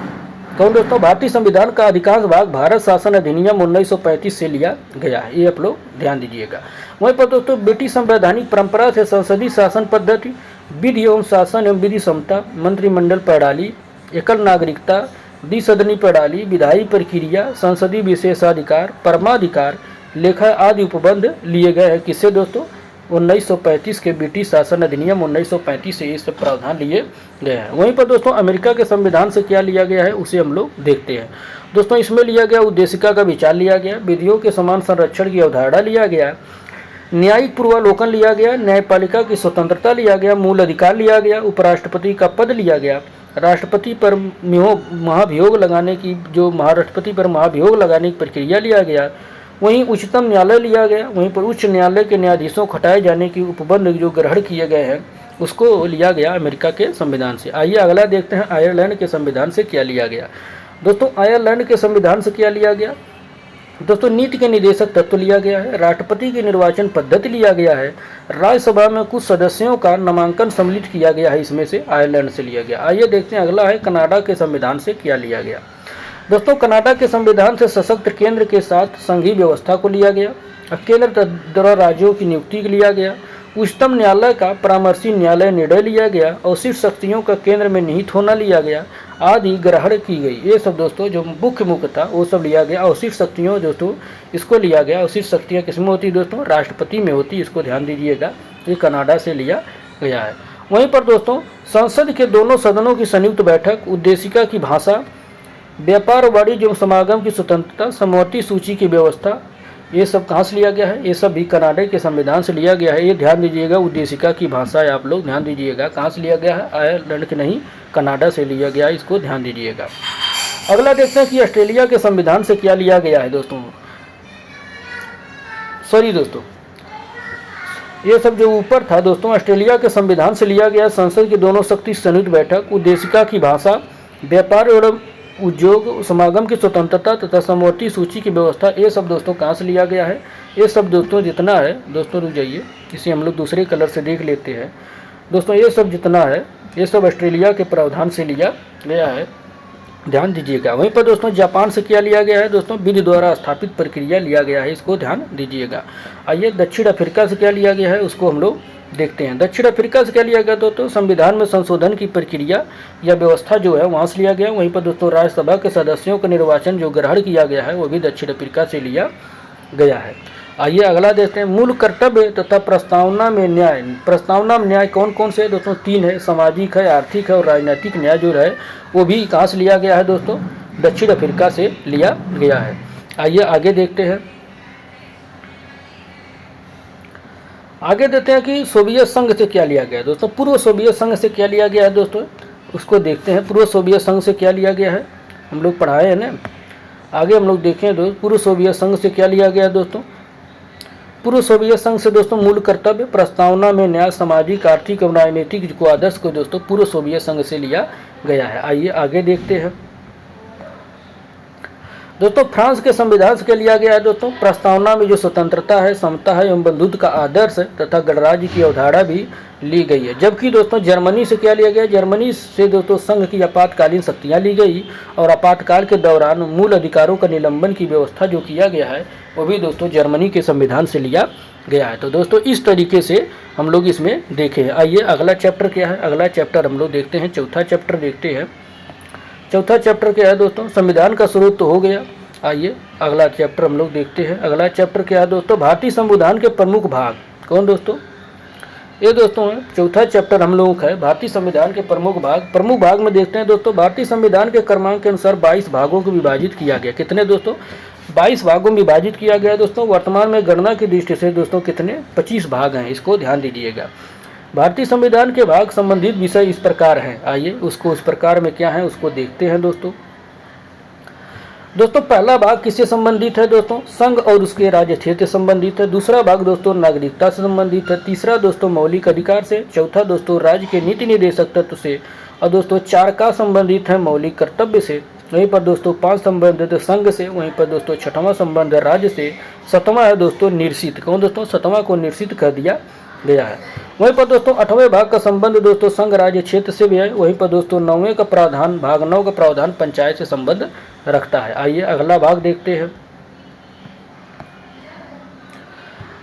कौन दोस्तों, भारतीय संविधान का अधिकांश भाग भारत शासन अधिनियम 1935 से लिया गया है, ये आप लोग ध्यान दीजिएगा। वहीं पर दोस्तों ब्रिटिश संवैधानिक परंपरा से संसदीय शासन पद्धति, विधि एवं शासन एवं विधि समता, मंत्रिमंडल प्रणाली, एकल नागरिकता, द्विसदनी प्रणाली, विधायी प्रक्रिया, संसदीय विशेषाधिकार, परमाधिकार, लेखा आदि उपबंध लिए गए हैं। किससे दोस्तों, 1935 के ब्रिटिश शासन अधिनियम 1935 से ये सब प्रावधान लिए गए हैं। वहीं पर दोस्तों अमेरिका के संविधान से क्या लिया गया है उसे हम लोग देखते हैं। दोस्तों इसमें लिया गया उद्देशिका का विचार लिया गया, विधियों के समान संरक्षण की अवधारणा लिया गया, न्यायिक पूर्वालोकन लिया गया, न्यायपालिका की स्वतंत्रता लिया गया, मूल अधिकार लिया गया, उपराष्ट्रपति का पद लिया गया, राष्ट्रपति पर महाभियोग लगाने की प्रक्रिया लिया गया, वहीं उच्चतम न्यायालय लिया गया, वहीं पर उच्च न्यायालय के न्यायाधीशों को हटाए जाने की उपबंध जो ग्रहण किए गए हैं उसको लिया गया अमेरिका के संविधान से। आइए अगला देखते हैं आयरलैंड के संविधान से क्या लिया गया। दोस्तों आयरलैंड के संविधान से क्या लिया गया, दोस्तों नीति के निदेशक तत्व लिया गया है, राष्ट्रपति की निर्वाचन पद्धति लिया गया है, राज्यसभा में कुछ सदस्यों का नामांकन सम्मिलित किया गया है, इसमें से आयरलैंड से लिया गया। आइए देखते हैं अगला है कनाडा के संविधान से क्या लिया गया। दोस्तों कनाडा के संविधान से सशक्त केंद्र के साथ संघीय व्यवस्था को लिया गया, केंद्र द्वारा राज्यों की नियुक्ति लिया गया, उच्चतम न्यायालय का परामर्शी न्यायालय निर्णय लिया गया, अवशिष्ट शक्तियों का केंद्र में निहित होना लिया गया, आदि ग्रहण की गई। ये सब दोस्तों जो मुख्य था वो सब लिया गया। अवशिष्ट शक्तियों दोस्तों इसको लिया गया। अवशिष्ट शक्तियाँ किसमें होती है दोस्तों? राष्ट्रपति में होती है, इसको ध्यान दीजिएगा। ये कनाडा से लिया गया है। वहीं पर दोस्तों संसद के दोनों सदनों की संयुक्त बैठक, उद्देशिका की भाषा, व्यापार, वाणिज्य एवं समागम की स्वतंत्रता, समवर्ती सूची की व्यवस्था, ये सब कहाँ से लिया गया है? ये सब भी कनाडा के संविधान से लिया गया है। ये ध्यान दीजिएगा। उद्देशिका की भाषा है, आप लोग ध्यान दीजिएगा कहाँ से लिया गया है? आयरलैंड के नहीं, कनाडा से लिया गया है, इसको ध्यान दीजिएगा। अगला देखते हैं कि ऑस्ट्रेलिया के संविधान से क्या लिया गया है दोस्तों। सॉरी दोस्तों, ये सब जो ऊपर था दोस्तों ऑस्ट्रेलिया के संविधान से लिया गया। संसद की दोनों शक्ति संयुक्त बैठक, उद्देशिका की भाषा, व्यापार एवं उद्योग समागम की स्वतंत्रता तथा समवर्ती सूची की व्यवस्था, ये सब दोस्तों कहाँ से लिया गया है? ये सब दोस्तों जितना है दोस्तों, रुक जाइए, इसे हम लोग दूसरे कलर से देख लेते हैं दोस्तों। ये सब जितना है ये सब ऑस्ट्रेलिया के प्रावधान से लिया गया है, ध्यान दीजिएगा। वहीं पर दोस्तों जापान से क्या लिया गया है दोस्तों? विधि द्वारा स्थापित प्रक्रिया लिया गया है, इसको ध्यान दीजिएगा। आइए दक्षिण अफ्रीका से क्या लिया गया है उसको हम लोग देखते हैं। दक्षिण अफ्रीका से क्या लिया गया दोस्तों? संविधान में संशोधन की प्रक्रिया या व्यवस्था जो है वहाँ से लिया गया। वहीं पर दोस्तों राज्यसभा के सदस्यों का निर्वाचन जो ग्रहण किया गया है वो भी दक्षिण अफ्रीका से लिया गया है। आइए अगला देखते हैं। मूल कर्तव्य तथा प्रस्तावना में न्याय। प्रस्तावना में न्याय कौन कौन से है दोस्तों? 3 है, सामाजिक है, आर्थिक है और राजनीतिक न्याय जो है वो भी कहाँ से लिया गया है दोस्तों? दक्षिण अफ्रीका से लिया गया है। आइए आगे देखते हैं। आगे देखते हैं कि सोवियत संघ से क्या लिया गया है दोस्तों। पूर्व सोवियत संघ से क्या लिया गया है दोस्तों, उसको देखते हैं। पूर्व सोवियत संघ से क्या लिया गया है, हम लोग पढ़ाए हैं ना। आगे हम लोग देखें दोस्तों पूर्व सोवियत संघ से क्या लिया गया है दोस्तों। पूर्व सोवियत संघ से दोस्तों मूल कर्तव्य, प्रस्तावना में न्याय, सामाजिक, आर्थिक और राजनीतिक को आदर्श को दोस्तों पूर्व सोवियत संघ से लिया गया है। आइए आगे देखते हैं दोस्तों। फ्रांस के संविधान से क्या लिया गया है दोस्तों? प्रस्तावना में जो स्वतंत्रता है, समता है एवं बंधुत्व का आदर्श है तथा गणराज्य की अवधारणा भी ली गई है। जबकि दोस्तों जर्मनी से क्या लिया गया? जर्मनी से दोस्तों संघ की आपातकालीन शक्तियाँ ली गई और आपातकाल के दौरान मूल अधिकारों का निलंबन की व्यवस्था जो किया गया है वो भी दोस्तों जर्मनी के संविधान से लिया गया है। तो दोस्तों इस तरीके से हम लोग इसमें देखें। आइए अगला चैप्टर क्या है? अगला चैप्टर हम लोग देखते हैं, चौथा चैप्टर देखते हैं। चौथा चैप्टर क्या है दोस्तों? संविधान का स्वरूप तो हो गया। आइए अगला चैप्टर हम लोग देखते हैं। अगला चैप्टर क्या है दोस्तों? भारतीय संविधान के प्रमुख भाग। कौन दोस्तों? ये दोस्तों है चौथा चैप्टर हम लोगों का है, भारतीय संविधान के प्रमुख भाग। प्रमुख भाग में देखते हैं दोस्तों, भारतीय संविधान के क्रमांक के अनुसार 22 भागों को विभाजित किया गया। कितने दोस्तों? 22 भागों में विभाजित किया गया दोस्तों। वर्तमान में गणना की दृष्टि से दोस्तों कितने? 25 भाग हैं, इसको ध्यान दीजिएगा। भारतीय संविधान के भाग संबंधित विषय इस प्रकार हैं। आइए उसको इस प्रकार में क्या है उसको देखते हैं दोस्तों। पहला भाग किससे संबंधित है दोस्तों? संघ और उसके राज्य क्षेत्र से संबंधित है। दूसरा भाग दोस्तों नागरिकता से संबंधित है। तीसरा दोस्तों मौलिक अधिकार से। चौथा दोस्तों राज्य के नीति निर्देशक तत्व से। और दोस्तों 4 का संबंधित है मौलिक कर्तव्य से। वहीं पर दोस्तों 5 संबंधित संघ से। वहीं पर दोस्तों 6वां संबंध है राज्य से। 7वां है दोस्तों निरसित। कौन दोस्तों? 7वां को निरसित कर दिया गया है। वहीं पर दोस्तों 8वें भाग का संबंध दोस्तों संघ राज्य क्षेत्र से भी है। वहीं पर दोस्तों 9वें का प्रावधान, भाग 9 का प्रावधान पंचायत से संबंध रखता है। आइए अगला भाग देखते हैं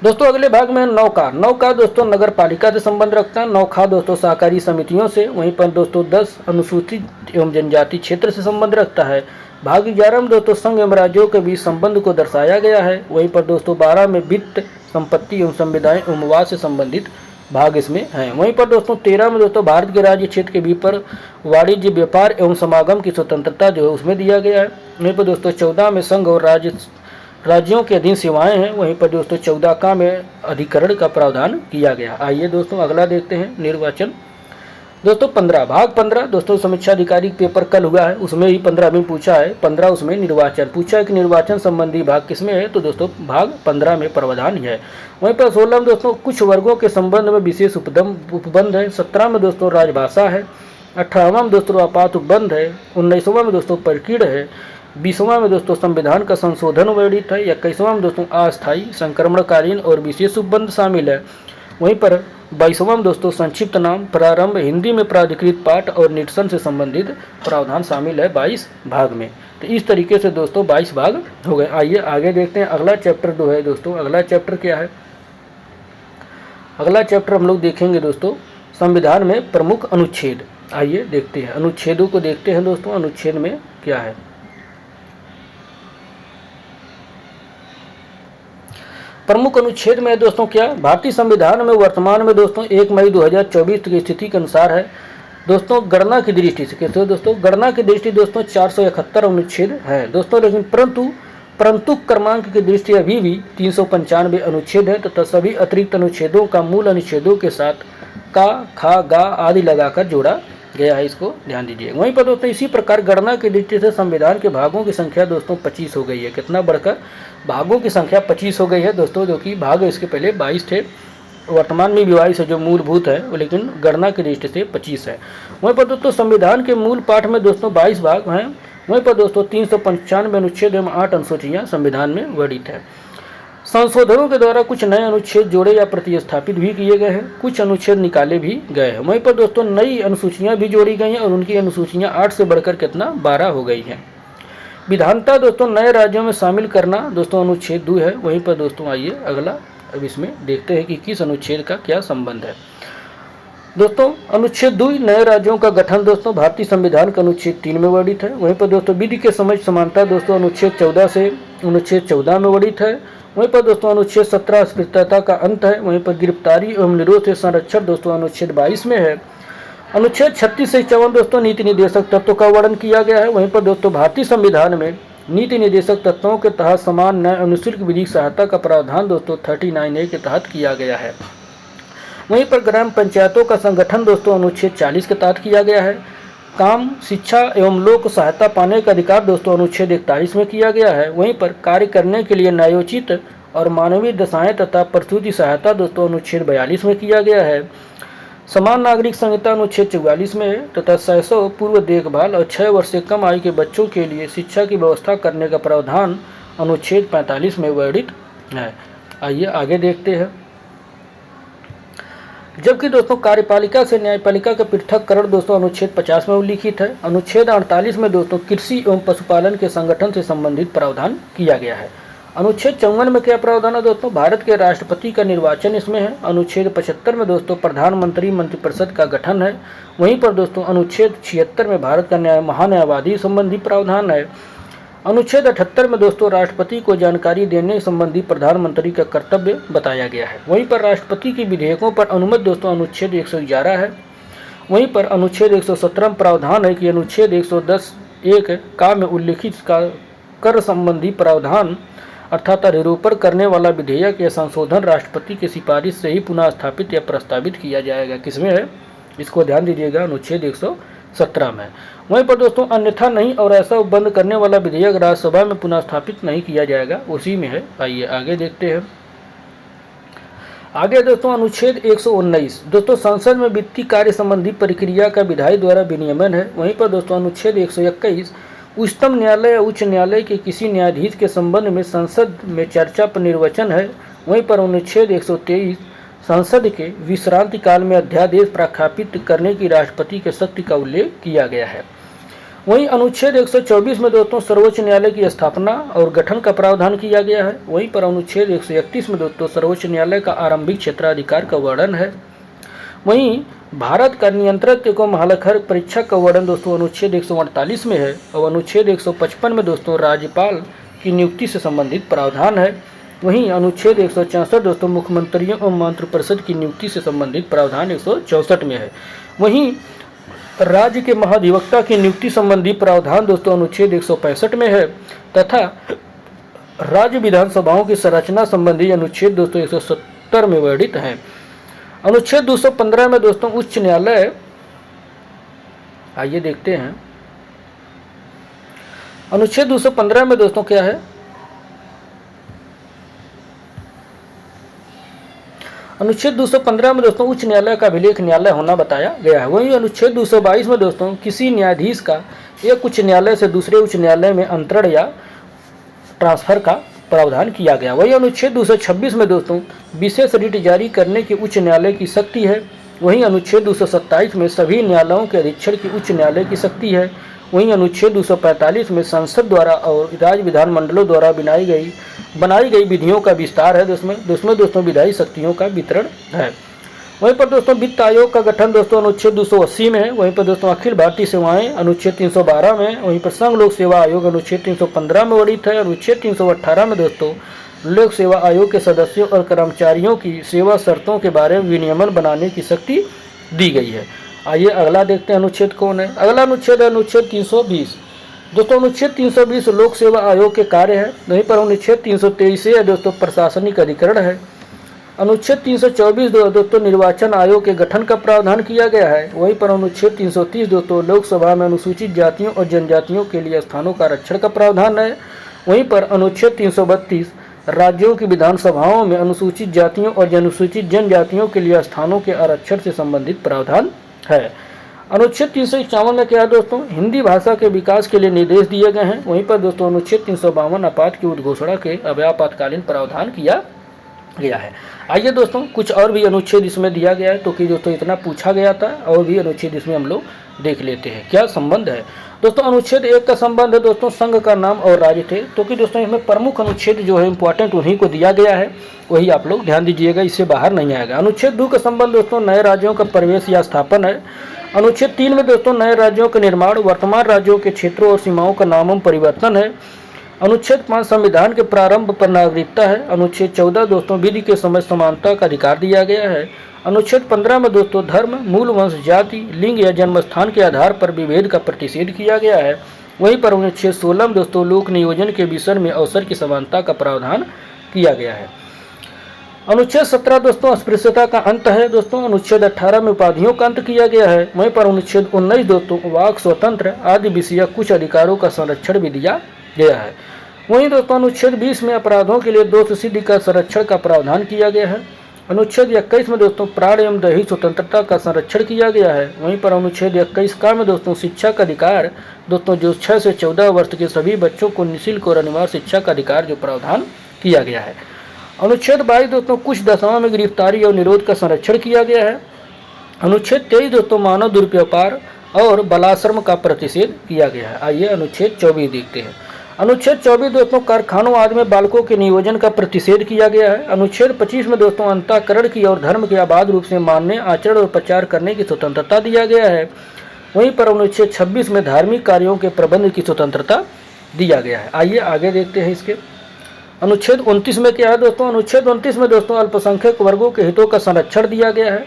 दोस्तों। अगले भाग में 9 का दोस्तों नगर पालिका से संबंध रखता है। 9 दोस्तों सहकारी समितियों से। वहीं पर दोस्तों 10 अनुसूचित एवं जनजाति क्षेत्र से संबंध रखता है। भाग 11 में दोस्तों संघ एवं राज्यों के बीच संबंध को दर्शाया गया है। वहीं पर दोस्तों 12 में वित्त, संपत्ति एवं संविदाएं एवं वास से संबंधित भाग इसमें हैं। वहीं पर दोस्तों 13 में दोस्तों भारत के राज्य क्षेत्र के भीतर वाणिज्य, व्यापार एवं समागम की स्वतंत्रता जो है उसमें दिया गया है। वहीं पर दोस्तों 14 में संघ और राज्यों के अधीन सेवाएं हैं। वहीं पर दोस्तों 14 का में अधिकरण का प्रावधान किया गया। आइए दोस्तों अगला देखते हैं निर्वाचन। दोस्तों 15 भाग 15 दोस्तों समीक्षा अधिकारी पेपर कल हुआ है, उसमें ही 15 में पूछा है। 15 उसमें निर्वाचन पूछा है कि निर्वाचन संबंधी भाग किसमें है, तो दोस्तों भाग 15 में प्रावधान है। वहीं पर 16 में दोस्तों कुछ वर्गों के संबंध में विशेष उपबंध है। 17 में दोस्तों राजभाषा है। 18वां में दोस्तों आपात उपबंध है। 19वां में दोस्तों प्रकीर्ण है। 20वां में दोस्तों संविधान का संशोधन वर्णित है। 21वां में दोस्तों अस्थायी, संक्रमणकालीन और विशेष उपबंध शामिल है। वहीं पर 22वां में दोस्तों संक्षिप्त नाम, प्रारंभ, हिंदी में प्राधिकृत पाठ और निरसन से संबंधित प्रावधान शामिल है 22 भाग में। तो इस तरीके से दोस्तों 22 भाग हो गए। आइए आगे देखते हैं अगला चैप्टर जो है दोस्तों। अगला चैप्टर क्या है? अगला चैप्टर हम लोग देखेंगे दोस्तों संविधान में प्रमुख अनुच्छेद। आइए देखते हैं, अनुच्छेदों को देखते हैं दोस्तों, अनुच्छेद में क्या है। प्रमुख अनुच्छेद में दोस्तों क्या, भारतीय संविधान में वर्तमान में दोस्तों 1 मई 2024 की स्थिति के अनुसार है दोस्तों, गणना की दृष्टि से कैसे दोस्तों, गणना की दृष्टि दोस्तों 471 अनुच्छेद है दोस्तों, लेकिन परंतु क्रमांक की दृष्टि अभी भी 395 अनुच्छेद है तथा सभी अतिरिक्त अनुच्छेदों का मूल अनुच्छेदों के साथ का, खा, गा आदि लगाकर जोड़ा गया है, इसको ध्यान दीजिए। वहीं पर दोस्तों इसी प्रकार गणना की दृष्टि से संविधान के भागों की संख्या दोस्तों 25 हो गई है। कितना बढ़कर भागों की संख्या 25 हो गई है दोस्तों, जो कि भाग इसके पहले 22 थे, वर्तमान में भी 22 है जो मूलभूत है, लेकिन गणना की दृष्टि से 25 है। वहीं पर दोस्तों संविधान के मूल पाठ में दोस्तों 22 भाग हैं। वहीं पर दोस्तों 395 अनुच्छेद एवं 8 अनुसूचियाँ संविधान में वर्णित है। संशोधनों के द्वारा कुछ नए अनुच्छेद जोड़े या प्रतिस्थापित भी किए गए हैं, कुछ अनुच्छेद निकाले भी गए हैं। वहीं पर दोस्तों नई अनुसूचियां भी जोड़ी गई हैं और उनकी अनुसूचियां 8 से बढ़कर कितना 12 हो गई हैं। विधानता दोस्तों नए राज्यों में शामिल करना दोस्तों अनुच्छेद 2 है। वहीं पर दोस्तों आइए अगला अब इसमें देखते हैं कि किस अनुच्छेद का क्या संबंध है। दोस्तों अनुच्छेद 2 नए राज्यों का गठन दोस्तों भारतीय संविधान का अनुच्छेद 3 में वर्णित है। वहीं पर दोस्तों विधि के समझ समानता दोस्तों अनुच्छेद 14 से अनुच्छेद 14 में वर्णित है। वहीं पर दोस्तों अनुच्छेद 17 अस्पृश्यता का अंत है। वहीं पर गिरफ्तारी एवं निरोध से संरक्षण दोस्तों अनुच्छेद 22 में है। अनुच्छेद 36 से 54 दोस्तों नीति निर्देशक तत्वों का वर्णन किया गया है। वहीं पर दोस्तों भारतीय संविधान में नीति निर्देशक तत्वों के तहत समान न्याय अनुशुल्क विधिक सहायता का प्रावधान दोस्तों 39A के तहत किया गया है। वहीं पर ग्राम पंचायतों का संगठन दोस्तों अनुच्छेद 40 के तहत किया गया है। काम, शिक्षा एवं लोक सहायता पाने का अधिकार दोस्तों अनुच्छेद 41 में किया गया है। वहीं पर कार्य करने के लिए न्यायोचित और मानवीय दशाएं तथा प्रसूति सहायता दोस्तों अनुच्छेद 42 में किया गया है। समान नागरिक संहिता अनुच्छेद 44 में है तथा शैशव पूर्व देखभाल और 6 वर्ष से कम आयु के बच्चों के लिए शिक्षा की व्यवस्था करने का प्रावधान अनुच्छेद 45 में वर्णित है। आइए आगे देखते हैं। जबकि दोस्तों कार्यपालिका से न्यायपालिका का पृथककरण दोस्तों अनुच्छेद 50 में उल्लिखित है। अनुच्छेद 48 में दोस्तों कृषि एवं पशुपालन के संगठन से संबंधित प्रावधान किया गया है। अनुच्छेद 54 में क्या प्रावधान है दोस्तों, भारत के राष्ट्रपति का निर्वाचन इसमें है। अनुच्छेद 75 में दोस्तों प्रधानमंत्री मंत्रिपरिषद का गठन है। वहीं पर दोस्तों अनुच्छेद 76 में भारत का महान्यायवादी संबंधी प्रावधान है। अनुच्छेद 78 में दोस्तों राष्ट्रपति को जानकारी देने संबंधी प्रधानमंत्री का कर्तव्य बताया गया है। वहीं पर राष्ट्रपति के विधेयकों पर अनुमति दोस्तों अनुच्छेद 111 है। वहीं पर अनुच्छेद 117 प्रावधान है कि अनुच्छेद 110(1) का में उल्लिखित का कर संबंधी प्रावधान अर्थात आरोपण करने वाला विधेयक या संशोधन राष्ट्रपति की सिफारिश से ही पुनः स्थापित या प्रस्तावित किया जाएगा। किसमें है, इसको ध्यान दीजिएगा, अनुच्छेद 117 में। वहीं पर दोस्तों अन्यथा नहीं और ऐसा बंद करने वाला विधेयक राज्यसभा में पुनः स्थापित नहीं किया जाएगा, उसी में है। आइए आगे देखते हैं। आगे दोस्तों अनुच्छेद 119 दोस्तों संसद में वित्तीय कार्य संबंधी प्रक्रिया का विधायी द्वारा विनियमन है। वहीं पर दोस्तों अनुच्छेद 121 उच्चतम न्यायालय या उच्च न्यायालय के किसी न्यायाधीश के संबंध में संसद में चर्चा पर निर्वचन है। वहीं पर अनुच्छेद 123 संसद के विश्रांति काल में अध्यादेश प्रख्यापित करने की राष्ट्रपति के शक्ति का उल्लेख किया गया है। वहीं अनुच्छेद 124 में दोस्तों सर्वोच्च न्यायालय की स्थापना और गठन का प्रावधान किया गया है। वहीं पर अनुच्छेद 131 में दोस्तों सर्वोच्च न्यायालय का आरंभिक क्षेत्राधिकार का वर्णन है। वहीं भारत का नियंत्रक एवं महालेखा परीक्षक का वर्णन दोस्तों अनुच्छेद 148 में है और अनुच्छेद 155 में दोस्तों राज्यपाल की नियुक्ति से संबंधित प्रावधान है। वहीं अनुच्छेद 164 दोस्तों मुख्यमंत्रियों एवं मंत्रिपरिषद की नियुक्ति से संबंधित प्रावधान 164 में है। वहीं राज्य के महाधिवक्ता की नियुक्ति संबंधी प्रावधान दोस्तों अनुच्छेद 165 में है तथा राज्य विधानसभाओं की संरचना संबंधी अनुच्छेद दोस्तों 170 में वर्णित है। अनुच्छेद 215 में दोस्तों उच्च न्यायालय, आइए देखते हैं। अनुच्छेद 215 में दोस्तों क्या है, अनुच्छेद 215 में दोस्तों उच्च न्यायालय का अभिलेख न्यायालय होना बताया गया है। वहीं अनुच्छेद 222 में दोस्तों किसी न्यायाधीश का एक उच्च न्यायालय से दूसरे उच्च न्यायालय में अंतरण या ट्रांसफर का प्रावधान किया गया। वहीं अनुच्छेद 226 में दोस्तों विशेष रिट जारी करने की उच्च न्यायालय की शक्ति है। वहीं अनुच्छेद 227 में सभी न्यायालयों के अधीक्षण की उच्च न्यायालय की शक्ति है। वहीं अनुच्छेद 245 में संसद द्वारा और राज्य विधानमंडलों द्वारा बनाई गई विधियों का विस्तार है। जिसमें दोस्तों विधायी शक्तियों का वितरण है। वहीं पर दोस्तों वित्त आयोग का गठन दोस्तों अनुच्छेद 280 में है। वहीं पर दोस्तों अखिल भारतीय सेवाएं अनुच्छेद 312 में। वहीं पर संघ लोक सेवा आयोग अनुच्छेद 315 में वर्णित है। अनुच्छेद 318 में दोस्तों लोक सेवा आयोग के सदस्यों और कर्मचारियों की सेवा शर्तों के बारे में विनियमन बनाने की शक्ति दी गई है। आइए अगला देखते हैं अनुच्छेद कौन है। अगला अनुच्छेद है अनुच्छेद 320। दोस्तों अनुच्छेद 320 लोक सेवा आयोग के कार्य है। वहीं पर अनुच्छेद 323 है दोस्तों प्रशासनिक अधिकरण है। अनुच्छेद 324 दोस्तों निर्वाचन आयोग के गठन का प्रावधान किया गया है। वहीं पर अनुच्छेद 330 दोस्तों लोकसभा में अनुसूचित जातियों और जनजातियों के लिए स्थानों का आरक्षण का प्रावधान है। वहीं पर अनुच्छेद 332 राज्यों की विधानसभाओं में अनुसूचित जातियों और अनुसूचित जनजातियों के लिए स्थानों के आरक्षण से संबंधित प्रावधान है। अनुच्छेद 351 में क्या है दोस्तों हिंदी भाषा के विकास के लिए निर्देश दिए गए हैं। वहीं पर दोस्तों अनुच्छेद 352 आपात की उद्घोषणा के आपातकालीन प्रावधान किया गया है। आइए दोस्तों कुछ और भी अनुच्छेद इसमें दिया गया है, तो कि दोस्तों इतना पूछा गया था और भी अनुच्छेद इसमें हम लोग देख लेते हैं क्या संबंध है। दोस्तों अनुच्छेद 1 का संबंध है दोस्तों संघ का नाम और राज्य थे, तो कि दोस्तों इसमें प्रमुख अनुच्छेद जो है इंपॉर्टेंट उन्हीं को दिया गया है, वही आप लोग ध्यान दीजिएगा, इससे बाहर नहीं आएगा। अनुच्छेद 2 का संबंध दोस्तों नए राज्यों का प्रवेश या स्थापन है। अनुच्छेद 3 में दोस्तों नए राज्यों के निर्माण, वर्तमान राज्यों के क्षेत्रों और सीमाओं का नामों परिवर्तन है। अनुच्छेद 5 संविधान के प्रारंभ पर नागरिकता है। अनुच्छेद 14 दोस्तों विधि के समय समानता का अधिकार दिया गया है। अनुच्छेद 15 में दोस्तों धर्म, मूल वंश, जाति, लिंग या जन्म स्थान के आधार पर विभेद का प्रतिषेध किया गया है। वहीं पर अनुच्छेद 16 में दोस्तों लोक नियोजन के विषय में अवसर की समानता का प्रावधान किया गया है। अनुच्छेद 17 दोस्तों अस्पृश्यता का अंत है दोस्तों। अनुच्छेद 18 में उपाधियों का अंत किया गया है। वहीं पर अनुच्छेद 19 दोस्तों वाक स्वतंत्र आदि विषय कुछ अधिकारों का संरक्षण भी दिया गया है। वहीं दोस्तों अनुच्छेद 20 में अपराधों के लिए दोष सिद्धि का संरक्षण का प्रावधान किया गया है। अनुच्छेद 21 में दोस्तों प्राण एवं दैहिक स्वतंत्रता का संरक्षण किया गया है। वहीं पर अनुच्छेद 21 का में दोस्तों शिक्षा का अधिकार दोस्तों जो 6 से 14 वर्ष के सभी बच्चों को निःशुल्क और अनिवार्य शिक्षा का अधिकार जो प्रावधान किया गया है। अनुच्छेद 22 दोस्तों कुछ दशाओं में गिरफ्तारी और निरोध का संरक्षण किया गया है। अनुच्छेद 23 दोस्तों मानव दुरुपयोग और बलाश्रम का प्रतिषेध किया गया है। आइए अनुच्छेद 24 देखते हैं। अनुच्छेद 24 दोस्तों कारखानों आदि में बालकों के नियोजन का प्रतिषेध किया गया है। अनुच्छेद 25 में दोस्तों अंतःकरण की और धर्म के आबाद रूप से मानने, आचरण और प्रचार करने की स्वतंत्रता दिया गया है। वहीं पर अनुच्छेद 26 में धार्मिक कार्यों के प्रबंध की स्वतंत्रता दिया गया है। आइए आगे देखते हैं इसके। अनुच्छेद 29 में क्या है दोस्तों अनुच्छेद 29 में दोस्तों अल्पसंख्यक वर्गों के हितों का संरक्षण दिया गया है।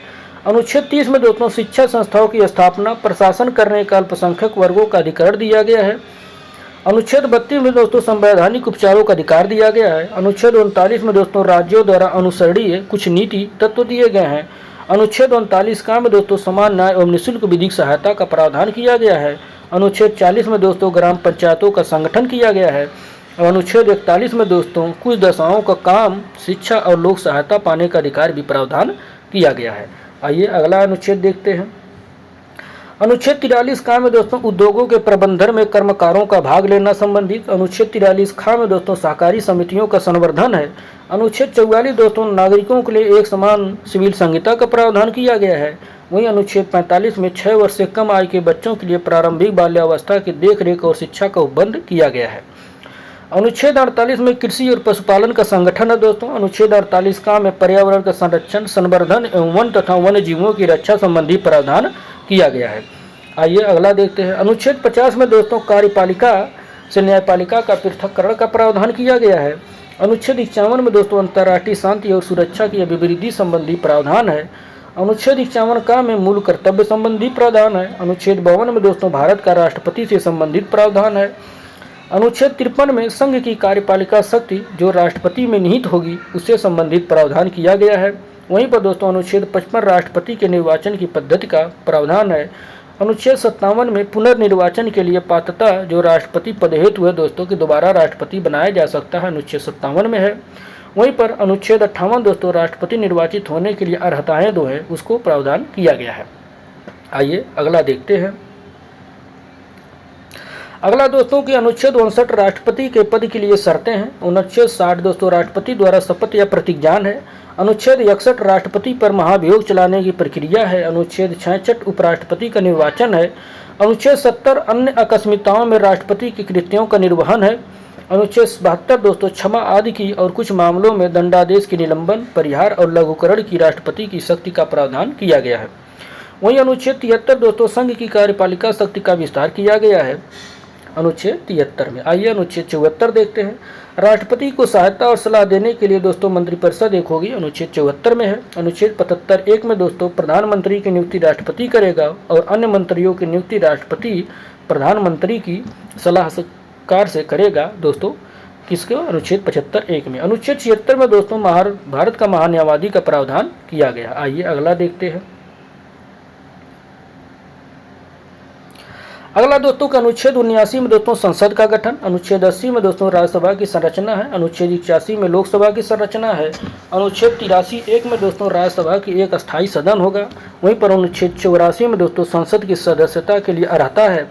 अनुच्छेद 30 में दोस्तों शिक्षा संस्थाओं की स्थापना, प्रशासन करने का अल्पसंख्यक वर्गों का अधिकार दिया गया है। अनुच्छेद 32 में दोस्तों संवैधानिक उपचारों का अधिकार दिया गया है। अनुच्छेद 39 में दोस्तों राज्यों द्वारा अनुसरणीय कुछ नीति तत्व दिए गए हैं। अनुच्छेद 39 का में दोस्तों समान न्याय एवं निःशुल्क विधिक सहायता का प्रावधान किया गया है। अनुच्छेद 40 में दोस्तों ग्राम पंचायतों का संगठन किया गया है। और अनुच्छेद 41 में दोस्तों कुछ दशाओं का काम, शिक्षा और लोक सहायता पाने का अधिकार भी प्रावधान किया गया है। आइए अगला अनुच्छेद देखते हैं। अनुच्छेद 43 का में दोस्तों उद्योगों के प्रबंधन में कर्मकारों का भाग लेना संबंधित। अनुच्छेद 43 खा में दोस्तों सहकारी समितियों का संवर्धन है। अनुच्छेद 44 दोस्तों नागरिकों के लिए एक समान सिविल संहिता का प्रावधान किया गया है। वहीं अनुच्छेद 45 में 6 वर्ष से कम आयु के बच्चों के लिए प्रारंभिक बाल्यावस्था की देखरेख और शिक्षा का उपबंध किया गया है। अनुच्छेद 48 में कृषि और पशुपालन का संगठन है दोस्तों। अनुच्छेद 48 का में पर्यावरण का संरक्षण, संवर्धन एवं वन तथा वन्य जीवों की रक्षा संबंधी प्रावधान किया गया है। आइए अगला देखते हैं। अनुच्छेद 50 में दोस्तों कार्यपालिका से न्यायपालिका का पृथक्करण का प्रावधान किया गया है। अनुच्छेद 51 में दोस्तों अंतर्राष्ट्रीय शांति और सुरक्षा की अभिवृद्धि संबंधी प्रावधान है। अनुच्छेद 51 का में मूल कर्तव्य संबंधी प्रावधान है। अनुच्छेद 52 में दोस्तों भारत का राष्ट्रपति से संबंधित प्रावधान है। अनुच्छेद 53 में संघ की कार्यपालिका शक्ति जो राष्ट्रपति में निहित होगी उससे संबंधित प्रावधान किया गया है। वहीं पर दोस्तों अनुच्छेद 55 राष्ट्रपति के निर्वाचन की पद्धति का प्रावधान है। अनुच्छेद 57 में पुनर्निर्वाचन के लिए पात्रता जो राष्ट्रपति पद हेतु है दोस्तों कि दोबारा राष्ट्रपति बनाया जा सकता है, अनुच्छेद 57 में है। वहीं पर अनुच्छेद 58 दोस्तों राष्ट्रपति निर्वाचित होने के लिए अर्हताएं जो है उसको प्रावधान किया गया है। आइए अगला देखते हैं। अगला दोस्तों की अनुच्छेद 59 राष्ट्रपति के पद के लिए शर्तें हैं। अनुच्छेद 60 दोस्तों राष्ट्रपति द्वारा शपथ या प्रतिज्ञान है। अनुच्छेद 61 राष्ट्रपति पर महाभियोग चलाने की प्रक्रिया है। अनुच्छेद 66 उपराष्ट्रपति का निर्वाचन है। अनुच्छेद 70 अन्य आकस्मिकताओं में राष्ट्रपति की कृत्यों का निर्वहन है। अनुच्छेद 72 दोस्तों क्षमा आदि की और कुछ मामलों में दंडादेश के निलंबन, परिहार और लघुकरण की राष्ट्रपति की शक्ति का प्रावधान किया गया है। वहीं अनुच्छेद 73 दोस्तों संघ की कार्यपालिका शक्ति का विस्तार किया गया है अनुच्छेद 73 में। आइए अनुच्छेद 74 देखते हैं। राष्ट्रपति को सहायता और सलाह देने के लिए दोस्तों मंत्रिपरिषद एक होगी, अनुच्छेद 74 में है। अनुच्छेद 75(1) में दोस्तों प्रधानमंत्री की नियुक्ति राष्ट्रपति करेगा और अन्य मंत्रियों की नियुक्ति राष्ट्रपति प्रधानमंत्री की सलाहकार से करेगा दोस्तों, किसको? अनुच्छेद 75(1) में। अनुच्छेद 76 में दोस्तों भारत का महान्यायवादी का प्रावधान किया गया। आइए अगला देखते हैं। अगला दोस्तों का अनुच्छेद 79 में दोस्तों संसद का गठन, अनुच्छेद 80 में दोस्तों राज्यसभा की संरचना है, अनुच्छेद 81 में लोकसभा की संरचना है, अनुच्छेद 83(1) में दोस्तों राज्यसभा की एक अस्थायी सदन होगा। वहीं पर अनुच्छेद 84 में दोस्तों संसद की सदस्यता के लिए अर्हता है।